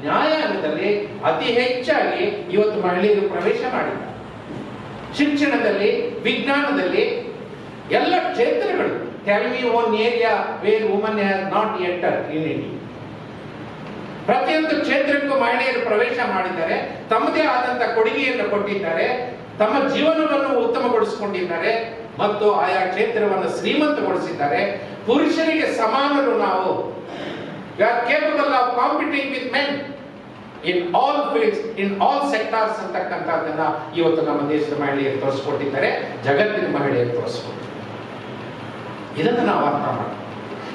ನ್ಯಾಯಾಂಗದಲ್ಲಿ ಅತಿ ಹೆಚ್ಚಾಗಿ ಇವತ್ತು ಮಹಿಳೆಯರು ಪ್ರವೇಶ ಮಾಡಿದ್ದಾರೆ. ಶಿಕ್ಷಣದಲ್ಲಿ, ವಿಜ್ಞಾನದಲ್ಲಿ, ಎಲ್ಲ ಕ್ಷೇತ್ರಗಳು. Tell me one area where women have not entered in India. ಪ್ರತಿಯೊಂದು ಕ್ಷೇತ್ರಕ್ಕೂ ಮಹಿಳೆಯರು ಪ್ರವೇಶ ಮಾಡಿದ್ದಾರೆ, ತಮ್ಮದೇ ಆದಂತ ಕೊಡುಗೆಯನ್ನು ಕೊಟ್ಟಿದ್ದಾರೆ, ತಮ್ಮ ಜೀವನವನ್ನು ಉತ್ತಮಗೊಳಿಸಿಕೊಂಡಿದ್ದಾರೆ ಮತ್ತು ಆಯಾ ಕ್ಷೇತ್ರವನ್ನು ಶ್ರೀಮಂತಗೊಳಿಸಿದ್ದಾರೆ. ಪುರುಷರಿಗೆ ಸಮಾನರು ನಾವು. We are capable of competing with men in all fields, in all sectors ಅಂತಕ್ಕಂಥದ್ದನ್ನ ಇವತ್ತು ನಮ್ಮ ದೇಶದ ಮಹಿಳೆಯರು ತೋರಿಸ್ಕೊಟ್ಟಿದ್ದಾರೆ, ಜಗತ್ತಿನ ಮಹಿಳೆಯರು ತೋರಿಸ್ಕೊಟ್ಟಿದ್ದಾರೆ. ಇದನ್ನು ನಾವು ಅರ್ಥ ಮಾಡಿ.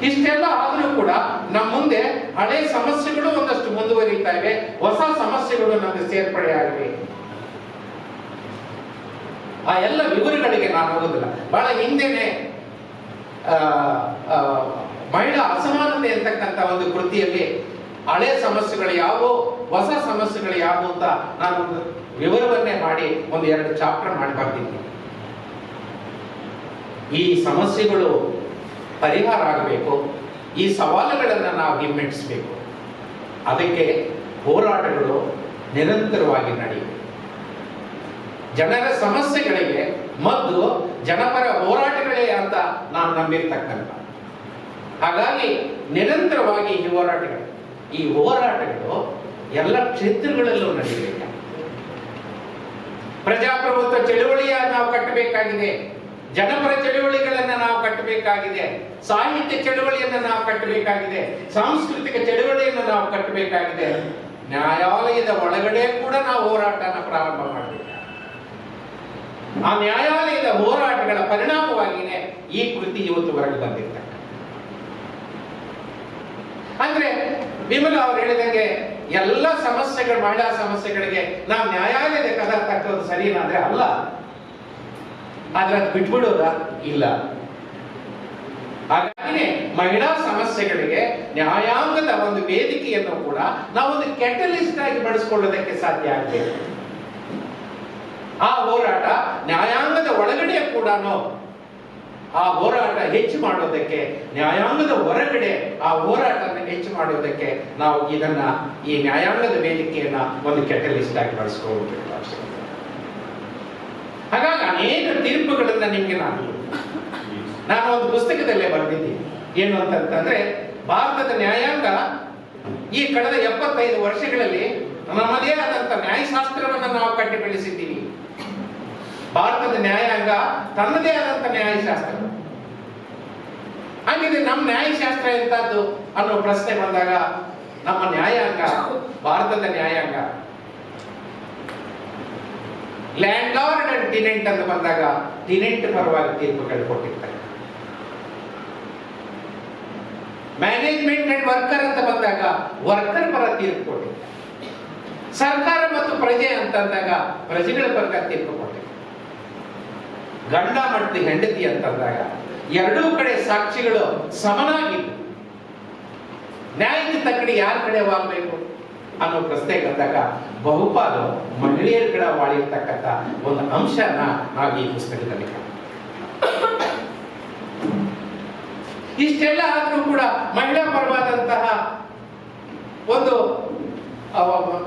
ಇಷ್ಟೆಲ್ಲ ಆದರೂ ಕೂಡ ನಮ್ಮ ಮುಂದೆ ಹಳೆ ಸಮಸ್ಯೆಗಳು ಒಂದಷ್ಟು ಮುಂದುವರಿತಾ ಇವೆ, ಹೊಸ ಸಮಸ್ಯೆಗಳು ನಮಗೆ ಸೇರ್ಪಡೆ ಆಗಿವೆ. ಆ ಎಲ್ಲ ವಿವರಗಳಿಗೆ ನಾನು ಹೋಗೋದಿಲ್ಲ. ಬಹಳ ಹಿಂದೆನೆ ಮಹಿಳಾ ಅಸಮಾನತೆ ಅಂತಕ್ಕಂಥ ಒಂದು ಕೃತಿಯಲ್ಲಿ ಹಳೆ ಸಮಸ್ಯೆಗಳು ಯಾವುವು, ಹೊಸ ಸಮಸ್ಯೆಗಳು ಯಾವುವು ಅಂತ ನಾನು ಒಂದು ವಿವರವನ್ನೇ ಮಾಡಿ 1-2 ಚಾಪ್ಟರ್ ಮಾಡಿ ಬರ್ತಿದ್ದೆ. ಈ ಸಮಸ್ಯೆಗಳು ಪರಿಹಾರ ಆಗಬೇಕು, ಈ ಸವಾಲುಗಳನ್ನು ನಾವು ಹಿಮ್ಮೆಟ್ಟಿಸಬೇಕು. ಅದಕ್ಕೆ ಹೋರಾಟಗಳು ನಿರಂತರವಾಗಿ ನಡೆಯಬೇಕು. ಜನರ ಸಮಸ್ಯೆಗಳಿಗೆ ಮದ್ದು ಜನಪರ ಹೋರಾಟಗಳೇ ಅಂತ ನಾನು ನಂಬಿರ್ತಕ್ಕಂಥ. ಹಾಗಾಗಿ ನಿರಂತರವಾಗಿ ಈ ಹೋರಾಟಗಳು ಎಲ್ಲ ಕ್ಷೇತ್ರಗಳಲ್ಲೂ ನಡೆಯಬೇಕು. ಪ್ರಜಾಪ್ರಭುತ್ವ ಚಳುವಳಿಯ ನಾವು ಕಟ್ಟಬೇಕಾಗಿದೆ, ಜನಪರ ಚಳುವಳಿಗಳನ್ನ ನಾವು ಕಟ್ಟಬೇಕಾಗಿದೆ. ಕಟ್ಟಬೇಕಾಗಿದೆ, ಸಾಹಿತ್ಯ ಚಳವಳಿಯನ್ನು ನಾವು ಕಟ್ಟಬೇಕಾಗಿದೆ, ಸಾಂಸ್ಕೃತಿಕ ಚಳವಳಿಯನ್ನು ನಾವು ಕಟ್ಟಬೇಕಾಗಿದೆ. ನ್ಯಾಯಾಲಯದ ಒಳಗಡೆ ಕೂಡ ನಾವು ಹೋರಾಟನ ಪ್ರಾರಂಭ ಮಾಡಬೇಕು. ಆ ನ್ಯಾಯಾಲಯದ ಹೋರಾಟಗಳ ಪರಿಣಾಮವಾಗಿಯೇ ಈ ಕೃತಿ ಇವತ್ತು ಹೊರಗೆ ಬಂದಿರ್ತಾರೆ. ಅಂದ್ರೆ ವಿಮಲ ಅವರು ಹೇಳಿದಂಗೆ ಎಲ್ಲ ಸಮಸ್ಯೆಗಳು, ಮಹಿಳಾ ಸಮಸ್ಯೆಗಳಿಗೆ ನಾವು ನ್ಯಾಯಾಲಯದ ಕದ ತಟ್ಟೋದು ಸರಿನಾದ್ರೆ ಅಲ್ಲ. ಆದ್ರೆ ಅದು ಬಿಟ್ಬಿಡೋದ ಇಲ್ಲ. ಹಾಗಾಗಿ ಮಹಿಳಾ ಸಮಸ್ಯೆಗಳಿಗೆ ನ್ಯಾಯಾಂಗದ ಒಂದು ವೇದಿಕೆಯನ್ನು ಕೂಡ ನಾವೊಂದು ಕೆಟಲಿಸ್ಟ್ ಆಗಿ ಬಳಸಿಕೊಳ್ಳೋದಕ್ಕೆ ಸಾಧ್ಯ ಆಗಬೇಕು. ಆ ಹೋರಾಟ ನ್ಯಾಯಾಂಗದ ಒಳಗಡೆ ಕೂಡ ಆ ಹೋರಾಟ ಹೆಚ್ಚು ಮಾಡೋದಕ್ಕೆ, ನ್ಯಾಯಾಂಗದ ಹೊರಗಡೆ ಆ ಹೋರಾಟವನ್ನು ಹೆಚ್ಚು ಮಾಡೋದಕ್ಕೆ ನಾವು ಈ ನ್ಯಾಯಾಂಗದ ವೇದಿಕೆಯನ್ನ ಒಂದು ಕೆಟಲಿಸ್ಟ್ ಆಗಿ ಬಳಸ್ಕೊಳ್ಬೇಕು. ಹಾಗಾಗಿ ಅನೇಕ ತೀರ್ಪುಗಳನ್ನ ನಿಮ್ಗೆ ನಾನು ಒಂದು ಪುಸ್ತಕದಲ್ಲೇ ಬರೆದಿದ್ದೀನಿ. ಏನು ಅಂತಂದ್ರೆ, ಭಾರತದ ನ್ಯಾಯಾಂಗ ಈ ಕಳೆದ 75 ವರ್ಷಗಳಲ್ಲಿ ನಮ್ಮದೇ ಆದಂತ ನ್ಯಾಯಶಾಸ್ತ್ರವನ್ನು ನಾವು ಕಟ್ಟಿ ಬೆಳೆಸಿದ್ದೀವಿ. ಭಾರತದ ನ್ಯಾಯಾಂಗ ತನ್ನದೇ ಆದಂತ ನ್ಯಾಯಶಾಸ್ತ್ರ. ಹಾಗಿದ್ರೆ ನಮ್ಮ ನ್ಯಾಯಶಾಸ್ತ್ರ ಎಂತದ್ದು ಅನ್ನೋ ಪ್ರಶ್ನೆ ಬಂದಾಗ, ನಮ್ಮ ನ್ಯಾಯಾಂಗ, ಭಾರತದ ನ್ಯಾಯಾಂಗ ಲ್ಯಾಂಡ್ ಲಾರ್ಡ್ ಅಂಡ್ ಟಿನೆಂಟ್ ಅಂತ ಬಂದಾಗ ಟಿನೆಂಟ್ ಪರವಾಗಿ ತೀರ್ಪುಗಳು ಕೊಟ್ಟಿರ್ತಾರೆ. ಮ್ಯಾನೇಜ್ಮೆಂಟ್ ಅಂಡ್ ವರ್ಕರ್ ಅಂತ ಬಂದಾಗ ವರ್ಕರ್ ಪರ ತೀರ್ಪು ಕೊಟ್ಟಿರ್ತಾರೆ. ಸರ್ಕಾರ ಮತ್ತು ಪ್ರಜೆ ಅಂತಂದಾಗ ಪ್ರಜೆಗಳ ಪರ ತೀರ್ಪು ಕೊಟ್ಟಿರ್ತಾರೆ. ಗಂಡ ಮತ್ತು ಹೆಂಡತಿ ಅಂತಂದಾಗ ಎರಡೂ ಕಡೆ ಸಾಕ್ಷಿಗಳು ಸಮನಾಗಿದ್ದು ನ್ಯಾಯಕ್ಕೆ ತಕ್ಕಡಿ ಯಾರ ಕಡೆ ವಾಗಬೇಕು ಅನ್ನೋ ಪ್ರಶ್ನೆ ಬಂದಾಗ ಬಹುಪಾಲು ಮಹಿಳೆಯರ ಕಡೆ ವಾಳಿರ್ತಕ್ಕಂಥ ಒಂದು ಅಂಶನ ನಾವು ಈ ಪುಸ್ತಕದಲ್ಲಿ ಇಷ್ಟೆಲ್ಲ ಆದ್ರೂ ಕೂಡ ಮಹಿಳಾ ಪರವಾದಂತಹ ಒಂದು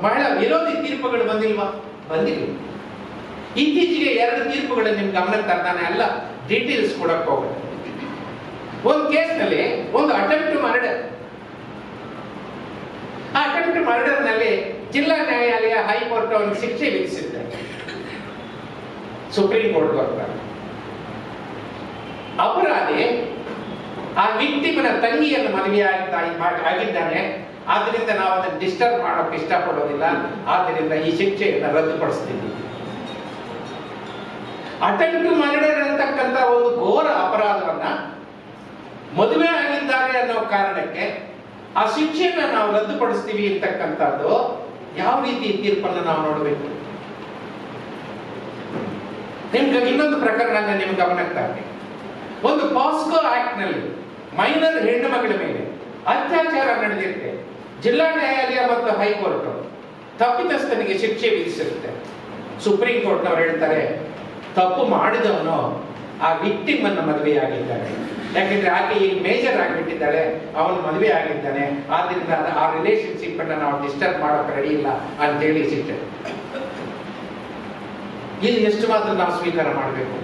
ಮಹಿಳಾ ವಿರೋಧಿ ತೀರ್ಪುಗಳು ಬಂದಿಲ್ವಾ? ಬಂದಿಲ್ಲ. ಇತ್ತೀಚೆಗೆ 2 ತೀರ್ಪುಗಳು ನಿಮ್ ಗಮನಕ್ಕೆ ತರ್ತಾನೆ ಅಲ್ಲ, ಡೀಟೇಲ್ಸ್ ಕೊಡಕ್ ಹೋಗ. ಒಂದು ಕೇಸ್ನಲ್ಲಿ ಒಂದು ಅಟೆಂಪ್ಟ್ ಮರ್ಡರ್, ಆ ಅಟೆಂಪ್ಟ್ ಮರ್ಡರ್ ನಲ್ಲಿ ಜಿಲ್ಲಾ ನ್ಯಾಯಾಲಯ ಹೈಕೋರ್ಟ್ ಅವನಿಗೆ ಶಿಕ್ಷೆ ವಿಧಿಸಿದೆ. ಸುಪ್ರೀಂ ಕೋರ್ಟ್ ಬರ್ತಾರೆ. ಅಪರಾಧಿ ಆ ವಿಕ್ಟಿಮನ ತಂಗಿಯನ್ನು ಆಗಿದ್ದಾನೆ, ಆದ್ರಿಂದ ನಾವು ಅದನ್ನು ಡಿಸ್ಟರ್ಬ್ ಮಾಡೋಕೆ ಇಷ್ಟಪಡೋದಿಲ್ಲ, ಆದ್ರಿಂದ ಈ ಶಿಕ್ಷೆಯನ್ನು ರದ್ದುಪಡಿಸ್ತೀವಿ. ಅಟೆಂಪ್ಟ್ ಮರ್ಡರ್ ಅಂತಕ್ಕಂಥ ಒಂದು ಘೋರ ಅಪರಾಧವನ್ನ ಮದುವೆ ಆಗಿದ್ದಾರೆ ಅನ್ನೋ ಕಾರಣಕ್ಕೆ ಆ ಶಿಕ್ಷೆಯನ್ನ ನಾವು ರದ್ದುಪಡಿಸ್ತೀವಿ ಅಂತಕ್ಕಂಥದ್ದು ಯಾವ ರೀತಿ ತೀರ್ಪನ್ನು ನಾವು ನೋಡಬೇಕು? ನಿಮ್ಗೆ ಇನ್ನೊಂದು ಪ್ರಕರಣ ನಿಮ್ಗೆ ಗಮನಕ್ಕೆ ತರಬೇಕು. ಒಂದು ಪಾಸ್ಕೋ ಆಕ್ಟ್ ನಲ್ಲಿ ಮೈನರ್ ಹೆಣ್ಣು ಮಗಳ ಮೇಲೆ ಅತ್ಯಾಚಾರ ನಡೆದಿರುತ್ತೆ. ಜಿಲ್ಲಾ ನ್ಯಾಯಾಲಯ ಮತ್ತು ಹೈಕೋರ್ಟ್ ತಪ್ಪಿತಸ್ಥನಿಗೆ ಶಿಕ್ಷೆ ವಿಧಿಸಿರುತ್ತೆ. ಸುಪ್ರೀಂ ಕೋರ್ಟ್ ಅವರು ಹೇಳ್ತಾರೆ, ತಪ್ಪು ಮಾಡಿದವನು ಆ ವಿಕ್ಟಿಮ್ ಅನ್ನು ಮದುವೆಯಾಗಿದ್ದಾನೆ, ಯಾಕೆಂದ್ರೆ ಆಕೆ ಈಗ ಮೇಜರ್ ಆಗಿಬಿಟ್ಟಿದ್ದಾಳೆ, ಅವನು ಮದುವೆ ಆಗಿದ್ದಾನೆ, ಆದ್ರಿಂದ ಆ ರಿಲೇಶನ್ಶಿಪ್ ಅನ್ನ ನಾವು ಡಿಸ್ಟರ್ಬ್ ಮಾಡೋಕೆ ರೆಡಿ ಇಲ್ಲ ಅಂತೇಳಿ ಶಿಕ್ಷೆ. ಇದು ಎಷ್ಟು ಮಾತ್ರ ನಾವು ಸ್ವೀಕಾರ ಮಾಡಬೇಕು?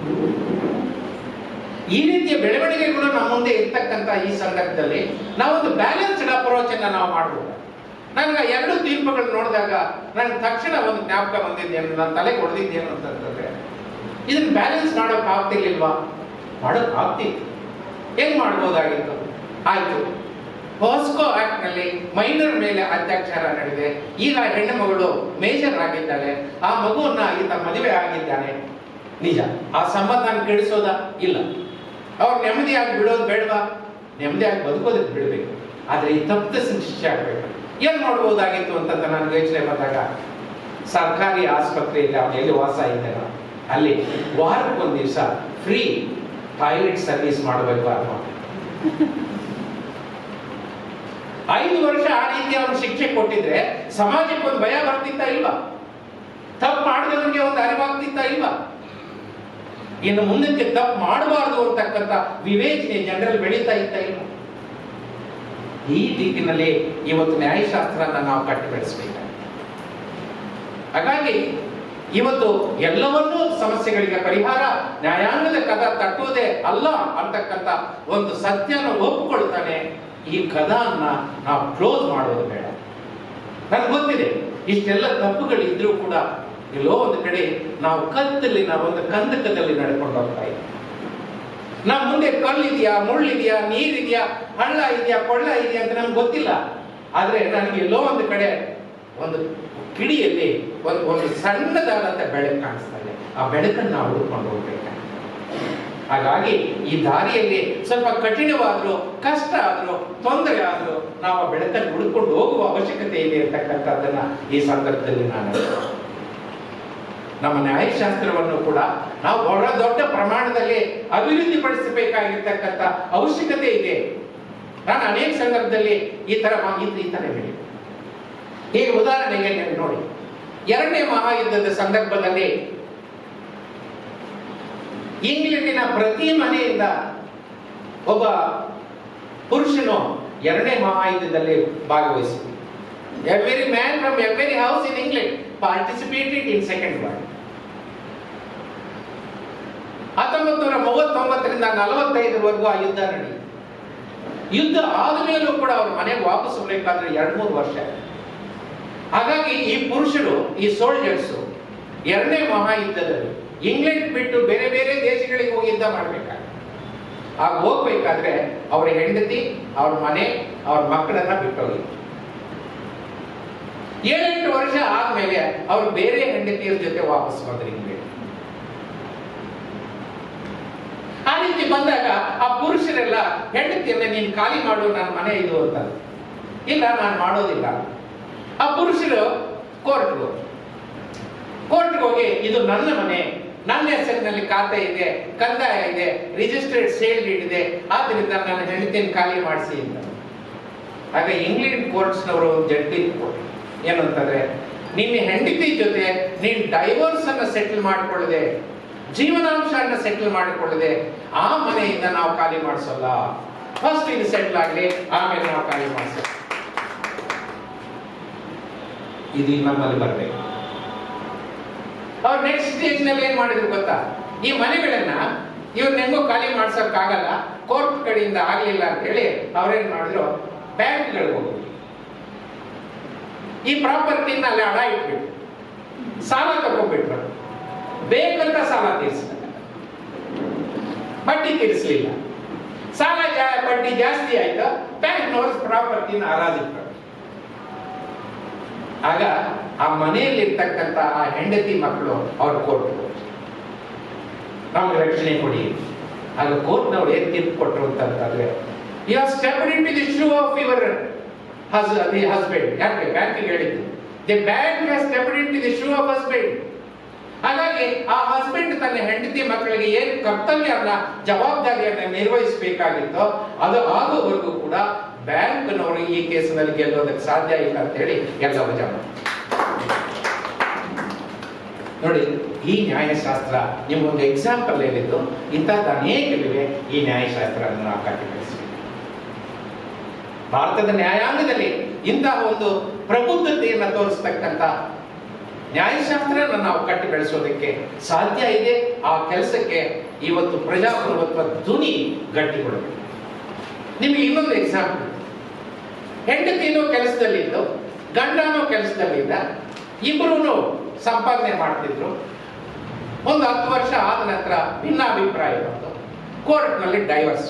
ಈ ರೀತಿಯ ಬೆಳವಣಿಗೆಗಳು ನಮ್ಮ ಮುಂದೆ ಇರ್ತಕ್ಕಂಥ ಈ ಸಂದರ್ಭದಲ್ಲಿ ನಾವೊಂದು ಬ್ಯಾಲೆನ್ಸ್ಡ್ ಅಪ್ರೋಚ್ ಅನ್ನ ನಾವು ಮಾಡಬಹುದು. ನನಗೆ 2 ತೀರ್ಪುಗಳು ನೋಡಿದಾಗ ನನಗೆ ತಕ್ಷಣ ಒಂದು ಜ್ಞಾಪಕ ಬಂದಿದ್ದೇನು, ನನ್ನ ತಲೆಗೆ ಹೊಡೆದಿದ್ದೇನು ಅಂತಂದ್ರೆ, ಇದನ್ನ ಬ್ಯಾಲೆನ್ಸ್ ಮಾಡೋಕೆ ಆಗ್ತಿರ್ಲಿಲ್ವಾ? ಮಾಡೋಕೆ ಆಗ್ತಿತ್ತು. ಹೆಂಗ್ ಮಾಡ್ಬೋದಾಗಿತ್ತು? ಆಯ್ತು, ಪಾಸ್ಕೋ ಆಕ್ಟ್ ನಲ್ಲಿ ಮೈನರ್ ಮೇಲೆ ಅತ್ಯಾಚಾರ ನಡೆದಿದೆ, ಈಗ ಹೆಣ್ಣು ಮಗಳು ಮೇಜರ್ ಆಗಿದ್ದಾಳೆ, ಆ ಮಗುವನ್ನ ಈತ ಮದುವೆ ಆಗಿದ್ದಾನೆ, ನಿಜ. ಆ ಸಂಬಂಧ ಕೆಡಿಸೋದ ಇಲ್ಲ, ಅವ್ರು ನೆಮ್ಮದಿಯಾಗಿ ಬಿಡೋದು ಬೇಡವಾ? ನೆಮ್ಮದಿಯಾಗಿ ಬದುಕೋದಕ್ಕೆ ಬಿಡಬೇಕು. ಆದ್ರೆ ಈ ತಪ್ಪಿದ ಶಿಕ್ಷೆ ಆಗ್ಬೇಕು. ಏನ್ ಮಾಡ್ಬೋದಾಗಿತ್ತು ಅಂತ ನಾನು ಯೋಚನೆ ಬಂದಾಗ, ಸರ್ಕಾರಿ ಆಸ್ಪತ್ರೆಯಲ್ಲಿ ಅವನು ಎಲ್ಲಿ ವಾಸ ಇದ್ದಾನೋ ಅಲ್ಲಿ ವಾರಕ್ಕೊಂದು ದಿವಸ ಫ್ರೀ ಟಾಯ್ಲೆಟ್ ಸರ್ವಿಸ್ ಮಾಡಬೇಕು ಅನ್ನೋ 5 ವರ್ಷ ಆ ರೀತಿ ಅವನು ಶಿಕ್ಷೆ ಕೊಟ್ಟಿದ್ರೆ ಸಮಾಜಕ್ಕೆ ಒಂದು ಭಯ ಬರ್ತಿತ್ತ ಇಲ್ವಾ? ತಪ್ಪು ಮಾಡಿದವನಿಗೆ ಒಂದು ಅರಿವಾಗ್ತಿತ್ತ ಇಲ್ವಾ? ಇನ್ನು ಮುಂದಕ್ಕೆ ತಪ್ಪು ಮಾಡಬಾರ್ದು ಅಂತಕ್ಕಂಥ ವಿವೇಚನೆ ಜನರಲ್ಲಿ ಬೆಳೀತಾ ಇತ್ತ ಇಲ್ವಾ? ಈ ದಿಕ್ಕಿನಲ್ಲಿ ಇವತ್ತು ನ್ಯಾಯಶಾಸ್ತ್ರನ ನಾವು ಕಟ್ಟಿ ಬೆಳೆಸಬೇಕು. ಹಾಗಾಗಿ ಇವತ್ತು ಎಲ್ಲವನ್ನೂ ಸಮಸ್ಯೆಗಳಿಗೆ ಪರಿಹಾರ ನ್ಯಾಯಾಂಗದ ಕದ ತಟ್ಟುವುದೇ ಅಲ್ಲ ಅಂತಕ್ಕಂಥ ಒಂದು ಸತ್ಯನ ಒಪ್ಪಿಕೊಳ್ತಾನೆ. ಈ ಕದನ್ನ ನಾವು ಕ್ಲೋಸ್ ಮಾಡೋದು ಬೇಡ. ನನಗೆ ಗೊತ್ತಿದೆ ಇಷ್ಟೆಲ್ಲ ತಪ್ಪುಗಳಿದ್ರೂ ಕೂಡ ಎಲ್ಲೋ ಒಂದು ಕಡೆ ನಾವು ಕತ್ತಲಿನ ಒಂದು ಕಂದಕದಲ್ಲಿ ನಡ್ಕೊಂಡು ಹೋಗ್ತಾ ಇದ್ದೀವಿ. ನಮ್ಮ ಮುಂದೆ ಕಲ್ಲಿದೆಯಾ, ಮುಳ್ಳಿದೆಯಾ, ನೀರಿದೆಯಾ, ಹಳ್ಳ ಇದೆಯಾ, ಕೊಳ್ಳ ಇದೆಯಾ ಅಂತ ನಮ್ಗೆ ಗೊತ್ತಿಲ್ಲ. ಆದ್ರೆ ನನಗೆ ಎಲ್ಲೋ ಒಂದು ಕಡೆ ಒಂದು ಕಿಡಿಯಲ್ಲಿ ಒಂದು ಸಣ್ಣದಾದಂತ ಬೆಳಕು ಕಾಣಿಸ್ತಾ ಇದೆ. ಆ ಬೆಳಕನ್ನು ನಾವು ಹುಡ್ಕೊಂಡು ಹೋಗ್ಬೇಕು. ಹಾಗಾಗಿ ಈ ದಾರಿಯಲ್ಲಿ ಸ್ವಲ್ಪ ಕಠಿಣವಾದ್ರು, ಕಷ್ಟ ಆದ್ರೂ, ತೊಂದರೆ ಆದ್ರೂ ನಾವು ಆ ಬೆಳಕನ್ನು ಹುಡ್ಕೊಂಡು ಹೋಗುವ ಅವಶ್ಯಕತೆ ಇದೆ ಅಂತಕ್ಕಂಥದ್ದನ್ನ ಈ ಸಂದರ್ಭದಲ್ಲಿ ನಾನು ನಮ್ಮ ನ್ಯಾಯಶಾಸ್ತ್ರವನ್ನು ಕೂಡ ನಾವು ಬಹಳ ದೊಡ್ಡ ಪ್ರಮಾಣದಲ್ಲಿ ಅಭಿವೃದ್ಧಿ ಪಡಿಸಬೇಕಾಗಿರ್ತಕ್ಕಂಥ ಅವಶ್ಯಕತೆ ಇದೆ. ನಾನು ಅನೇಕ ಸಂದರ್ಭದಲ್ಲಿ ಈ ತರ ಹೇಳಿ. ಈಗ ಉದಾಹರಣೆಗೆ ನೋಡಿ, ಎರಡನೇ ಮಹಾಯುದ್ಧದ ಸಂದರ್ಭದಲ್ಲಿ ಇಂಗ್ಲೆಂಡಿನ ಪ್ರತಿ ಮನೆಯಿಂದ ಒಬ್ಬ ಪುರುಷನು ಎರಡನೇ ಮಹಾಯುದ್ಧದಲ್ಲಿ ಭಾಗವಹಿಸಿದ. Every man from every house in England participated in second world. 1939ರಿಂದ 45ರವರೆಗೂ ಆ ಯುದ್ಧ ನಡೆಯಿತು. ಯುದ್ಧ ಆದ್ಮೇಲೂ ಕೂಡ ಅವ್ರ ಮನೆಗೆ ವಾಪಸ್ ಹೋಗ್ಬೇಕಾದ್ರೆ 2-3 ವರ್ಷ. ಹಾಗಾಗಿ ಈ ಪುರುಷರು, ಈ ಸೋಲ್ಜರ್ಸ್ ಎರಡನೇ ಮಹಾಯುದ್ಧದಲ್ಲಿ ಇಂಗ್ಲೆಂಡ್ ಬಿಟ್ಟು ಬೇರೆ ಬೇರೆ ದೇಶಗಳಿಗೆ ಹೋಗಿ ಯುದ್ಧ ಮಾಡ್ಬೇಕಾದ್ರೆ, ಆಗ ಹೋಗ್ಬೇಕಾದ್ರೆ ಅವ್ರ ಹೆಂಡತಿ, ಅವ್ರ ಮನೆ, ಅವ್ರ ಮಕ್ಕಳನ್ನ ಬಿಟ್ಟೋಗಿ 7-8 ವರ್ಷ ಆದ್ಮೇಲೆ ಅವ್ರು ಬೇರೆ ಹೆಂಡತಿಯರ ಜೊತೆ ವಾಪಸ್ ಬಂದ್ರು ಇಂಗ್ಲೆಂಡ್. ಆ ರೀತಿ ಬಂದಾಗ ಆ ಪುರುಷರೆಲ್ಲ ಹೆಂಡತಿಯನ್ನ ನೀನ್ ಖಾಲಿ ಮಾಡು, ನನ್ನ ಮನೆ ಇದು ಅಂತ. ಇಲ್ಲ, ನಾನು ಮಾಡೋದಿಲ್ಲ. ಆ ಪುರುಷರು ಕೋರ್ಟ್ಗೆ ಹೋಗಿ ಇದು ನನ್ನ ಮನೆ, ನನ್ನ ಹೆಸರಿನಲ್ಲಿ ಖಾತೆ ಇದೆ, ಕಂದಾಯ ಇದೆ, ರಿಜಿಸ್ಟರ್ಡ್ ಸೇಲ್ ಡೀಡ್ ಇದೆ, ಆದ್ರಿಂದ ನನ್ನ ಹೆಂಡತಿಯನ್ನು ಖಾಲಿ ಮಾಡಿಸಿ ಅಂತ. ಆಗ ಇಂಗ್ಲೆಂಡ್ ಕೋರ್ಟ್ಸ್ನವರು ಜಡ್ಜಿ ಏನಂತಂದ್ರೆ, ನಿನ್ನ ಹೆಂಡತಿ ಜೊತೆ ನೀನ್ ಡೈವೋರ್ಸ್ ಅನ್ನ ಸೆಟಲ್ ಮಾಡಿಕೊಳ್ಳದೆ, ಜೀವನಾಂಶನ ಸೆಟಲ್ ಮಾಡಿಕೊಳ್ಳದೆ ಆ ಮನೆಯಿಂದ ನಾವು ಖಾಲಿ ಮಾಡಿಸೋಲ್ಲ. ಫಸ್ಟ್ ಇದು ಸೆಟಲ್ ಆಗಲಿ, ಆಮೇಲೆ ನಾವು ಖಾಲಿ ಮಾಡಿಸೋಲ್ಲ. ಇದು ನಮ್ಮಲ್ಲಿ ಬರಬೇಕು. ಅವ್ರು ನೆಕ್ಸ್ಟ್ ಸ್ಟೇಜ್ ನಲ್ಲಿ ಏನ್ ಮಾಡಿದ್ರು ಗೊತ್ತಾ? ಈ ಮನೆಗಳನ್ನ ಇವ್ರನ್ನ ಹೆಂಗೋ ಖಾಲಿ ಮಾಡ್ಸೋಕ್ಕಾಗಲ್ಲ, ಕೋರ್ಟ್ ಕಡೆಯಿಂದ ಆಗ್ಲಿಲ್ಲ ಅಂತ ಹೇಳಿ ಅವ್ರೇನ್ ಮಾಡಿದ್ರು, ಬ್ಯಾಂಕ್ಗಳಿಗೆ ಹೋಗಿ ಈ ಪ್ರಾಪರ್ಟಿನ ಅಲ್ಲಿ ಅಡ ಇಟ್ಬಿಟ್ಟು ಸಾಲ ತಗೊಂಡ್ಬಿಟ್ರು. ಬೇಕಂತ ಸಾಲ ತೀರಿಸಿದ, ಬಡ್ಡಿ ತೀರಿಸಲಿಲ್ಲ. ಸಾಲ ಬಡ್ಡಿ ಜಾಸ್ತಿ ಆಯ್ತು, ಬ್ಯಾಂಕ್ನವರು ಪ್ರಾಪರ್ಟಿನ ಹರಾಜಿಟ್ರು. ಆಗ ಆ ಮನೆಯಲ್ಲಿರ್ತಕ್ಕಂಥ ಆ ಹೆಂಡತಿ ಮಕ್ಕಳು ಅವ್ರ ಕೋರ್ಟ್ ನಮ್ಗೆ ರಕ್ಷಣೆ ಕೊಡಿ. ಆಗ ಕೋರ್ಟ್ನವ್ರು ಏನ್ ತೀರ್ಪು ಕೊಟ್ಟರು ಅಂತಂದ್ರೆ, you have stepped into the shoe of your husband. ಯಾಕೆ ಬ್ಯಾಂಕಿಗೆ ಹೇಳಿದ್ದು? The bank has stepped into the shoe of husband. ಹಾಗಾಗಿ ಆ ಹಸ್ಬೆಂಡ್ ತನ್ನ ಹೆಂಡತಿ ಮಕ್ಕಳಿಗೆ ಏನ್ ಕರ್ತವ್ಯನ, ಜವಾಬ್ದಾರಿಯನ್ನ ನಿರ್ವಹಿಸಬೇಕಾಗಿತ್ತೋ ಅದು ಆಗುವವರೆಗೂ ಕೂಡ ಬ್ಯಾಂಕ್ನವರು ಈ ಕೇಸಿನಲ್ಲಿ ಗೆಲ್ಲೋದಕ್ಕೆ ಸಾಧ್ಯ ಇಲ್ಲ ಅಂತ ಹೇಳಿ ಎಲ್ಲ ವಜಾ ಮಾಡಿ. ನೋಡಿ, ಈ ನ್ಯಾಯಶಾಸ್ತ್ರ ನಿಮ್ಗೊಂದು ಎಕ್ಸಾಂಪಲ್ ಹೇಳಿದ್ದು. ಇಂಥದ್ದು ಅನೇಕವಿವೆ. ಈ ನ್ಯಾಯಶಾಸ್ತ್ರವನ್ನು ನಾವು ಕಟ್ಟಿಬೆಳೆಸಬೇಕು. ಭಾರತದ ನ್ಯಾಯಾಂಗದಲ್ಲಿ ಇಂತಹ ಒಂದು ಪ್ರಬುದ್ಧತೆಯನ್ನು ತೋರಿಸ್ತಕ್ಕಂಥ ನ್ಯಾಯಶಾಸ್ತ್ರನ ನಾವು ಕಟ್ಟಿ ಬೆಳೆಸೋದಕ್ಕೆ ಸಾಧ್ಯ ಇದೆ. ಆ ಕೆಲಸಕ್ಕೆ ಇವತ್ತು ಪ್ರಜಾಪ್ರಭುತ್ವ ಧ್ವನಿ ಗಟ್ಟಿಗೊಳ್ಳಬೇಕು. ನಿಮಗೆ ಇನ್ನೊಂದು ಎಕ್ಸಾಂಪಲ್. ಹೆಂಡತಿನೂ ಕೆಲಸದಲ್ಲಿದ್ದು, ಗಂಡನೂ ಕೆಲಸದಲ್ಲಿದ್ದ, ಇಬ್ಬರೂ ಸಂಪಾದನೆ ಮಾಡ್ತಿದ್ರು. ಒಂದು 10 ವರ್ಷ ಆದ ನಂತರ ಭಿನ್ನಾಭಿಪ್ರಾಯ ಬಂತು. ಕೋರ್ಟ್ನಲ್ಲಿ ಡೈವರ್ಸ್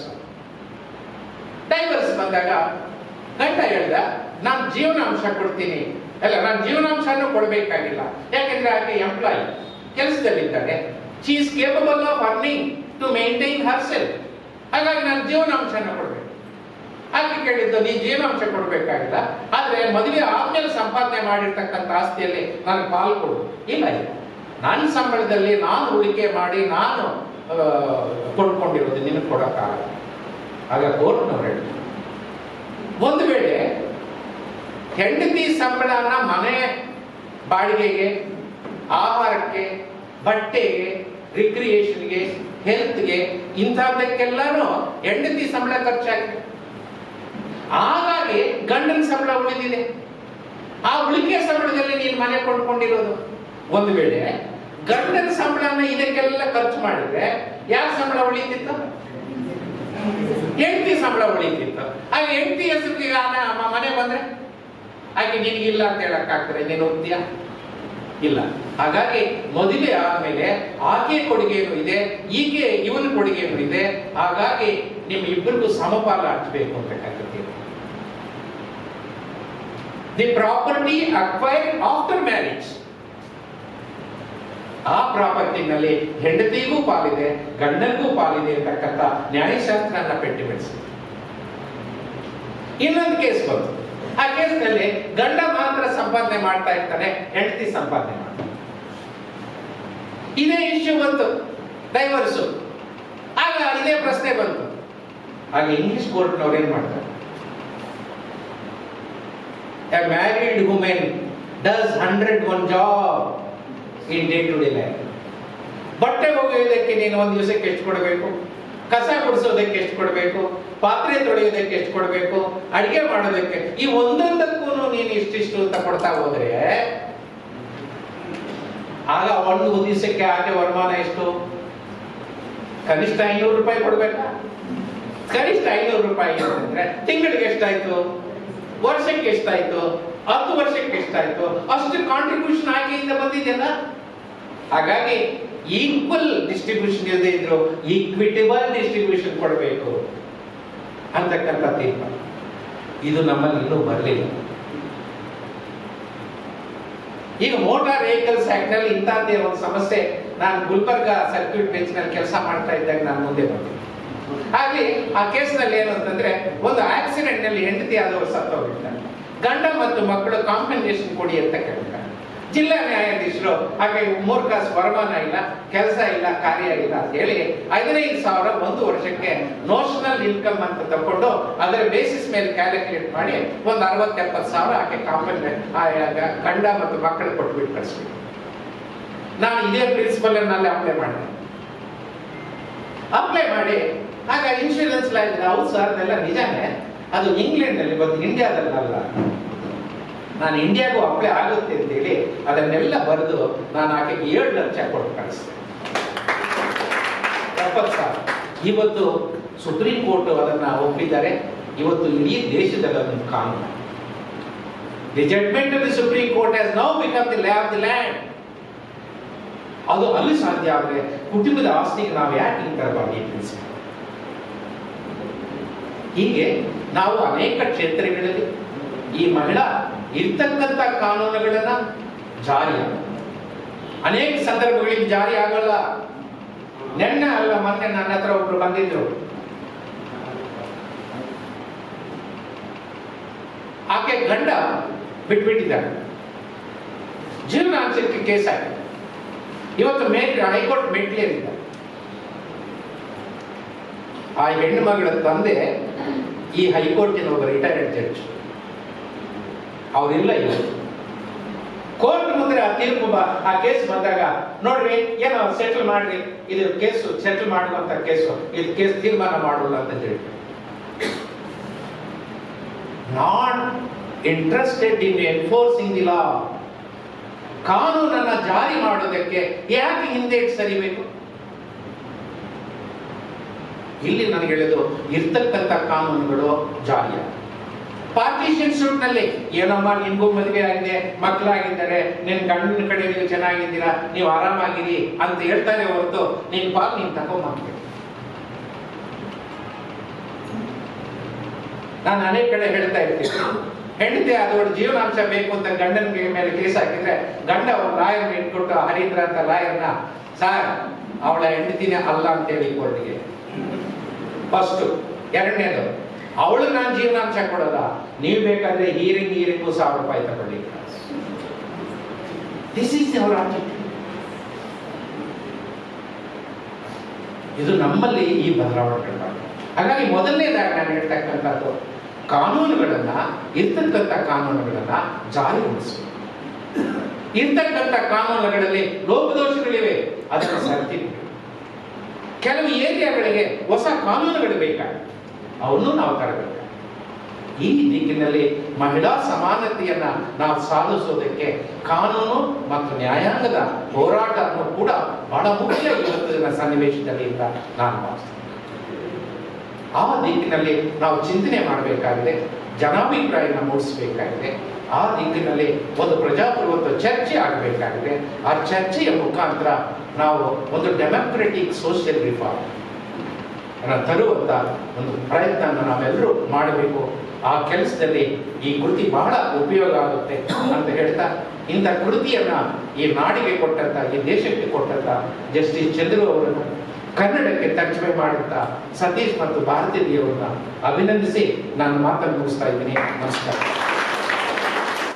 ಬಂದಾಗ ಗಂಡ ಹೇಳ್ದ, ನಾನು ಜೀವನಾಂಶ ಕೊಡ್ತೀನಿ. ಅಲ್ಲ, ನಾನು ಜೀವನಾಂಶನೂ ಕೊಡಬೇಕಾಗಿಲ್ಲ, ಯಾಕೆಂದ್ರೆ ಆಕೆ ಎಂಪ್ಲಾಯಿ, ಕೆಲಸದಲ್ಲಿದ್ದಾರೆ. She is capable of earning to maintain herself. ಹಾಗಾಗಿ ನಾನು ಜೀವನಾಂಶನ ಕೊಡ್ಬೇಕು. ಆಕೆ ಕೇಳಿದ್ದು, ನೀ ಜೀವನಾಂಶ ಕೊಡ್ಬೇಕಾಗಿಲ್ಲ, ಆದ್ರೆ ಮದುವೆ ಆದ್ಮೇಲೆ ಸಂಪಾದನೆ ಮಾಡಿರ್ತಕ್ಕಂಥ ಆಸ್ತಿಯಲ್ಲಿ ನನಗೆ ಪಾಲು ಕೊಡು. ಇಲ್ಲ, ನನ್ನ ಸಂಬಳದಲ್ಲಿ ನಾನು ಹೂಡಿಕೆ ಮಾಡಿ ನಾನು ಕೊಂಡ್ಕೊಂಡಿರೋದು ನಿನಗೆ ಕೊಡೋಕ್ಕಾಗಲ್ಲ. ಆಗ ಕೋರ್ಟ್ನವ್ರು ಹೇಳಿದ್ರು, ಒಂದು ವೇಳೆ ಹೆಂಡತಿ ಸಂಬಳನ ಮನೆ ಬಾಡಿಗೆಗೆ, ಆಹಾರಕ್ಕೆ, ಬಟ್ಟೆಗೆ, ರಿಕ್ರಿಯೇಷನ್ಗೆ, ಹೆಲ್ತ್ಗೆ, ಇಂಥದ್ದಕ್ಕೆಲ್ಲಾನು ಹೆಂಡತಿ ಸಂಬಳ ಖರ್ಚಾಗಿದೆ. ಹಾಗಾಗಿ ಗಂಡನ ಸಂಬಳ ಉಳಿದಿದೆ. ಆ ಉಳಿಕೆ ಸಂಬಳದಲ್ಲಿ ನೀನು ಮನೆ ಕೊಂಡ್ಕೊಂಡಿರೋದು. ಒಂದು ವೇಳೆ ಗಂಡನ ಸಂಬಳನ ಇದಕ್ಕೆಲ್ಲ ಖರ್ಚು ಮಾಡಿದ್ರೆ ಯಾರ ಸಂಬಳ ಉಳಿತಿತ್ತು? ಹೆಂಡತಿ ಸಂಬಳ ಉಳಿತಿತ್ತು. ಆಗ ಹೆಂಡತಿ ಹೆಸರಿಗೆ ಮನೆ ಬಂದ್ರೆ ಹಾಗೆ ನಿನಗಿಲ್ಲ ಅಂತ ಹೇಳಕ್ಕಾಗ್ತದೆ? ನೀನು ಹೋಗ್ತೀಯ? ಇಲ್ಲ. ಹಾಗಾಗಿ ಮದುವೆ ಆದ್ಮೇಲೆ ಆಕೆ ಕೊಡುಗೆಯನ್ನು ಇದೆ, ಈಕೆ ಇವನ ಕೊಡುಗೆಯನ್ನು ಇದೆ. ಹಾಗಾಗಿ ನಿಮ್ ಇಬ್ಬರಿಗೂ ಸಮಪಾಲ ಹಂಚಬೇಕು ಅಂತಕ್ಕಂಥದ್ದು. The property acquired after marriage, ಆ ಪ್ರಾಪರ್ಟಿನಲ್ಲಿ ಹೆಂಡತಿಗೂ ಪಾಲಿದೆ, ಗಂಡನಿಗೂ ಪಾಲಿದೆ ಅಂತಕ್ಕಂಥ ನ್ಯಾಯಶಾಸ್ತ್ರನ ಪೆಟ್ಟಿ ಬಿಡಿಸಿ. ಇನ್ನೊಂದು ಕೇಸ್ ಬಂತು. ಆ ಕೇಸ್ನಲ್ಲಿ ಗಂಡ ಮಾತ್ರ ಸಂಪಾದನೆ ಮಾಡ್ತಾ ಇರ್ತಾನೆ, ಹೆಂಡತಿ ಸಂಪಾದನೆ ಮಾಡ್ತಾನೆ. ಇದೇ ಇಶ್ಯೂ ಬಂತು, ಡೈವರ್ಸು. ಆಗ ಇದೇ ಪ್ರಶ್ನೆ ಬಂತು. ಆಗ ಇಂಗ್ಲಿಷ್ ಕೋರ್ಟ್ನವ್ರು ಏನ್ ಮಾಡ್ತಾರೆ? A married women does 101 job in day to day life. ಬಟ್ಟೆ ಒಗೆಯೋದಕ್ಕೆ ನೀನು ಒಂದು ದಿವಸಕ್ಕೆ ಎಷ್ಟು ಕೊಡಬೇಕು, ಕಸ ಗುಡಿಸೋದಕ್ಕೆ ಎಷ್ಟು ಕೊಡಬೇಕು, ಪಾತ್ರೆ ತೊಳೆಯೋದಕ್ಕೆ ಎಷ್ಟು ಕೊಡಬೇಕು, ಅಡಿಗೆ ಮಾಡೋದಕ್ಕೆ, ಈ ಒಂದೊಂದಕ್ಕೂ ನೀನು ಇಷ್ಟಿಷ್ಟು ಅಂತ ಕೊಡ್ತಾ ಹೋದ್ರೆ ಆಗ ಒಂದು ದಿವಸಕ್ಕೆ ಆಕೆ ವರಮಾನ ಎಷ್ಟು? ಕನಿಷ್ಠ 500 ರೂಪಾಯಿ ಕೊಡ್ಬೇಕಾ? ಕನಿಷ್ಠ 500 ರೂಪಾಯಿ ಅಂತಂದ್ರೆ ತಿಂಗಳಿಗೆ ಎಷ್ಟಾಯ್ತು, ವರ್ಷಕ್ಕೆ ಎಷ್ಟಾಯ್ತು, 10 ವರ್ಷಕ್ಕೆ ಎಷ್ಟಾಯ್ತು? ಅಷ್ಟು ಕಾಂಟ್ರಿಬ್ಯೂಷನ್ ಆಕೆಯಿಂದ ಬಂದಿದೆಯಲ್ಲ. ಹಾಗಾಗಿ ಈಕ್ವಲ್ ಡಿಸ್ಟ್ರಿಬ್ಯೂಷನ್ ಇಲ್ಲದೆ ಇದ್ರು ಈಕ್ವಿಟಬಲ್ ಡಿಸ್ಟ್ರಿಬ್ಯೂಷನ್ ಕೊಡಬೇಕು ಅಂತಕ್ಕಂಥ ತೀರ್ಮಾನ. ಇದು ನಮ್ಮಲ್ಲಿ ಇನ್ನೂ ಬರಲಿಲ್ಲ. ಈಗ ಮೋಟಾರ್ ವೆಹಿಕಲ್ಸ್ ಆಕ್ಟ್ ನಲ್ಲಿ ಇಂತಹದ್ದೇ ಒಂದು ಸಮಸ್ಯೆ. ನಾನು ಗುಲ್ಬರ್ಗಾ ಸರ್ಕ್ಯೂಟ್ ಬೆಂಚ್ ನಲ್ಲಿ ಕೆಲಸ ಮಾಡ್ತಾ ಇದ್ದಾಗ ನಾನು ಮುಂದೆ ಬಂದೆ. ಹಾಗೆ ಆ ಕೇಸ್ ನಲ್ಲಿ ಏನು ಅಂತಂದ್ರೆ, ಒಂದು ಆಕ್ಸಿಡೆಂಟ್ ನಲ್ಲಿ ಹೆಂಡತಿ ಆದವರು ಸತ್ತೋಗಿರ್ತಾರೆ, ಗಂಡ ಮತ್ತು ಮಕ್ಕಳು ಕಾಂಪೆನ್ಸೇಷನ್ ಕೊಡಿ ಅಂತ ಕೇಳ್ತಾರೆ. ಜಿಲ್ಲಾ ನ್ಯಾಯಾಧೀಶರು ಹಾಗೆ 3 ಕಾಸು ವರಮಾನ ಇಲ್ಲ, ಕೆಲಸ ಇಲ್ಲ, ಕಾರ್ಯ ಇಲ್ಲ ಅಂತ ಹೇಳಿ 15,000 ಒಂದು ವರ್ಷಕ್ಕೆ ನೋಷನಲ್ ಇನ್ಕಮ್ ಅಂತ ತಕೊಂಡು ಅದರ ಬೇಸಿಸ್ ಮೇಲೆ ಕ್ಯಾಲ್ಕುಲೇಟ್ ಮಾಡಿ ಒಂದು 60-70,000 ಆಕೆ ಗಂಡ ಮತ್ತು ಮಕ್ಕಳು ಕೊಟ್ಬಿಟ್ಟು ಕಳಿಸ್ಬಿಟ್ಟು. ನಾನು ಇದೇ ಪ್ರಿನ್ಸಿಪಲ್ ನಲ್ಲಿ ಅಪ್ಲೈ ಮಾಡಿ ಆಗ ಇನ್ಶೂರೆನ್ಸ್ ಲಾ ಇದ್ರೆ, ಹೌದು ಸರ್ ಅದೆಲ್ಲ ನಿಜಾನೇ, ಅದು ಇಂಗ್ಲೆಂಡ್ ನಲ್ಲಿ ಬಂದು ಇಂಡಿಯಾದಲ್ಲ, ನಾನು ಇಂಡಿಯಾಗೂ ಅಪ್ಲೈ ಆಗುತ್ತೆ ಅಂತೇಳಿ ಅದನ್ನೆಲ್ಲ ಬರೆದು ನಾನು ಆಕೆಗೆ 7 ಲಕ್ಷ ಕೊಟ್ಟು ಕಳಿಸ್ತೇನೆ. 70,000. ಇವತ್ತು ಸುಪ್ರೀಂ ಕೋರ್ಟ್ ಅದನ್ನ ಒಪ್ಪಿದ್ದಾರೆ. ಇವತ್ತು ಇಡೀ ದೇಶದಲ್ಲಿ ಅದೊಂದು ಕಾನೂನು. The judgement of the supreme court has now become the law of the land. ಅದು ಅಲ್ಲಿ ಸಾಧ್ಯ ಆದರೆ ಕುಟುಂಬದ ಆಸ್ತಿಗೆ ನಾವು ಯಾಕೆ ಹಿಂಗೆ ತರಬಾರ್ದು? ಹೀಗೆ ನಾವು ಅನೇಕ ಕ್ಷೇತ್ರಗಳಲ್ಲಿ ಈ ಮಹಿಳಾ ಇರ್ತಕ್ಕಂಥ ಕಾನೂನುಗಳನ್ನ ಜಾರಿ, ಅನೇಕ ಸಂದರ್ಭಗಳಿಗೆ ಜಾರಿ ಆಗಲ್ಲ. ನೆನ್ನೆ ಅಲ್ಲ ಮೊನ್ನೆ ನನ್ನ ಹತ್ರ ಒಬ್ರು ಬಂದಿದ್ರು. ಆಕೆ ಗಂಡ ಬಿಟ್ಬಿಟ್ಟಿದ್ದಾರೆ, ಜೀವನಾಂಶಕ್ಕೆ ಕೇಸ್ ಆಗಿದೆ. ಇವತ್ತು ಹೈಕೋರ್ಟ್ ಮೆಟ್ಲೇರಿದ್ದಾರೆ. ಆ ಹೆಣ್ಣು ಮಗಳ ತಂದೆ ಈ ಹೈಕೋರ್ಟಿನ ಒಬ್ಬ ರಿಟೈರ್ಡ್ ಜಡ್ಜ್. ಅವರಿಲ್ಲ ಇವತ್ತು ಕೋರ್ಟ್ ಮುಂದೆ. ಆ ತೀರ್ಪು ಆ ಕೇಸ್ ಬಂದಾಗ ನೋಡ್ರಿ ಏನೋ ಸೆಟಲ್ ಮಾಡ್ರಿ, ಇದು ಕೇಸು ಸೆಟಲ್ ಮಾಡುವಂತ ಕೇಸು, ಇದು ಕೇಸ್ ತೀರ್ಮಾನ ಮಾಡೋಲ್ಲ ಅಂತ ಹೇಳಿ. Not interested in enforcing the law. ಕಾನೂನನ್ನ ಜಾರಿ ಮಾಡೋದಕ್ಕೆ ಯಾಕೆ ಹಿಂದೆ ಸರಿಬೇಕು? ಇಲ್ಲಿ ನನಗೆ ಹೇಳೋದು, ಇರ್ತಕ್ಕಂಥ ಕಾನೂನುಗಳು ಜಾರಿಯ. ಪಾರ್ಟಿಷನ್ ಸೂಟ್ ನಲ್ಲಿ ಏನಮ್ಮ ನಿನ್ಗೂ ಮದುವೆ ಆಗಿದೆ, ಮಕ್ಕಳಾಗಿದ್ದಾರೆ, ನಿನ್ ಗಂಡನ ಕಡೆ ನೀವು ಚೆನ್ನಾಗಿದ್ದೀರಾ, ನೀವು ಆರಾಮಾಗಿರಿ ಅಂತ ಹೇಳ್ತಾರೆ ಹೊರತು ನಿನ್ ಪಾಲ್ ನೀನ್ ತಗೊಂಡ್ಬೇಕು. ನಾನು ಅನೇಕ ಕಡೆ ಹೇಳ್ತಾ ಇರ್ತೀನಿ, ಹೆಂಡತಿ ಆದವಳು ಜೀವನಾಂಶ ಬೇಕು ಅಂತ ಗಂಡನ ಮೇಲೆ ಕೇಸ್ ಹಾಕಿದ್ರೆ ಗಂಡ ಅವ್ರ ಲಾಯರ್ ಇಟ್ಕೊಟ್ಟು ಹರೀಂದ್ರ ಅಂತ ಲಾಯರ್ನ, ಸಾರ್ ಅವಳ ಹೆಂಡತಿನೇ ಅಲ್ಲ ಅಂತೇಳಿ ಕೋರ್ಟ್ಗೆ. ಫಸ್ಟ್. ಎರಡನೇದು, ಅವಳು ನಾನು ಜೀವನಾಂಶ ಕೊಡಲ್ಲ, ನೀವು ಬೇಕಾದ್ರೆ ಹೀರಿಂಗು 1,000 ರೂಪಾಯಿ ತಗೊಳ್ಳಿ. This is our object. ಇದು ನಮ್ಮಲ್ಲಿ ಈ ಬದಲಾವಣೆಗಳು. ಹಾಗಾಗಿ ಮೊದಲನೇದಾಗಿ ನಾನು ಹೇಳ್ತಕ್ಕಂಥದ್ದು, ಕಾನೂನುಗಳನ್ನ, ಇರ್ತಕ್ಕಂಥ ಕಾನೂನುಗಳನ್ನ ಜಾರಿಗೊಳಿಸಬೇಕು. ಇರ್ತಕ್ಕಂಥ ಕಾನೂನುಗಳಲ್ಲಿ ಲೋಪದೋಷಗಳಿವೆ, ಅದನ್ನು ಸರಿಪಡಿಸಬೇಕು. ಕೆಲವು ಏರಿಯಾಗಳಿಗೆ ಹೊಸ ಕಾನೂನುಗಳು ಬೇಕಾಗುತ್ತೆ, ಅವನ್ನು ನಾವು ತರಬೇಕು. ಈ ದಿಕ್ಕಿನಲ್ಲಿ ಮಹಿಳಾ ಸಮಾನತೆಯನ್ನ ನಾವು ಸಾಧಿಸೋದಕ್ಕೆ ಕಾನೂನು ಮತ್ತು ನ್ಯಾಯಾಂಗದ ಹೋರಾಟವನ್ನು ಕೂಡ ಬಹಳ ಮುಖ್ಯ ಇವತ್ತಿನ ಸನ್ನಿವೇಶದಲ್ಲಿ ಅಂತ ನಾನು ಭಾವಿಸ್ತೇನೆ. ಆ ದಿಕ್ಕಿನಲ್ಲಿ ನಾವು ಚಿಂತನೆ ಮಾಡಬೇಕಾಗಿದೆ, ಜನಾಭಿಪ್ರಾಯನ ಮೂಡಿಸಬೇಕಾಗಿದೆ. ಆ ದಿಕ್ಕಿನಲ್ಲಿ ಒಂದು ಪ್ರಜಾಪ್ರಭುತ್ವ ಚರ್ಚೆ ಆಗಬೇಕಾಗಿದೆ. ಆ ಚರ್ಚೆಯ ಮುಖಾಂತರ ನಾವು ಒಂದು ಡೆಮೋಕ್ರೆಟಿಕ್ ಸೋಷಿಯಲ್ ರಿಫಾರ್ಮ್ ತರುವಂತ ಒಂದು ಪ್ರಯತ್ನ ನಾವೆಲ್ಲರೂ ಮಾಡಬೇಕು. ಆ ಕೆಲಸದಲ್ಲಿ ಈ ಕೃತಿ ಬಹಳ ಉಪಯೋಗ ಆಗುತ್ತೆ ಅಂತ ಹೇಳ್ತಾ, ಇಂಥ ಕೃತಿಯನ್ನ ಈ ನಾಡಿಗೆ ಕೊಟ್ಟಂತ, ಈ ದೇಶಕ್ಕೆ ಕೊಟ್ಟಂತ ಜಸ್ಟಿಸ್ ಚಂದ್ರು ಅವರನ್ನು ಕನ್ನಡಕ್ಕೆ ತರ್ಜಮೆ ಮಾಡಿದಂತ ಸತೀಶ್ ಮತ್ತು ಭಾರತಿ ದೇವರನ್ನ ಅಭಿನಂದಿಸಿ ನಾನು ಮಾತನ್ನು ಮುಗಿಸ್ತಾ ಇದ್ದೀನಿ. ನಮಸ್ಕಾರ.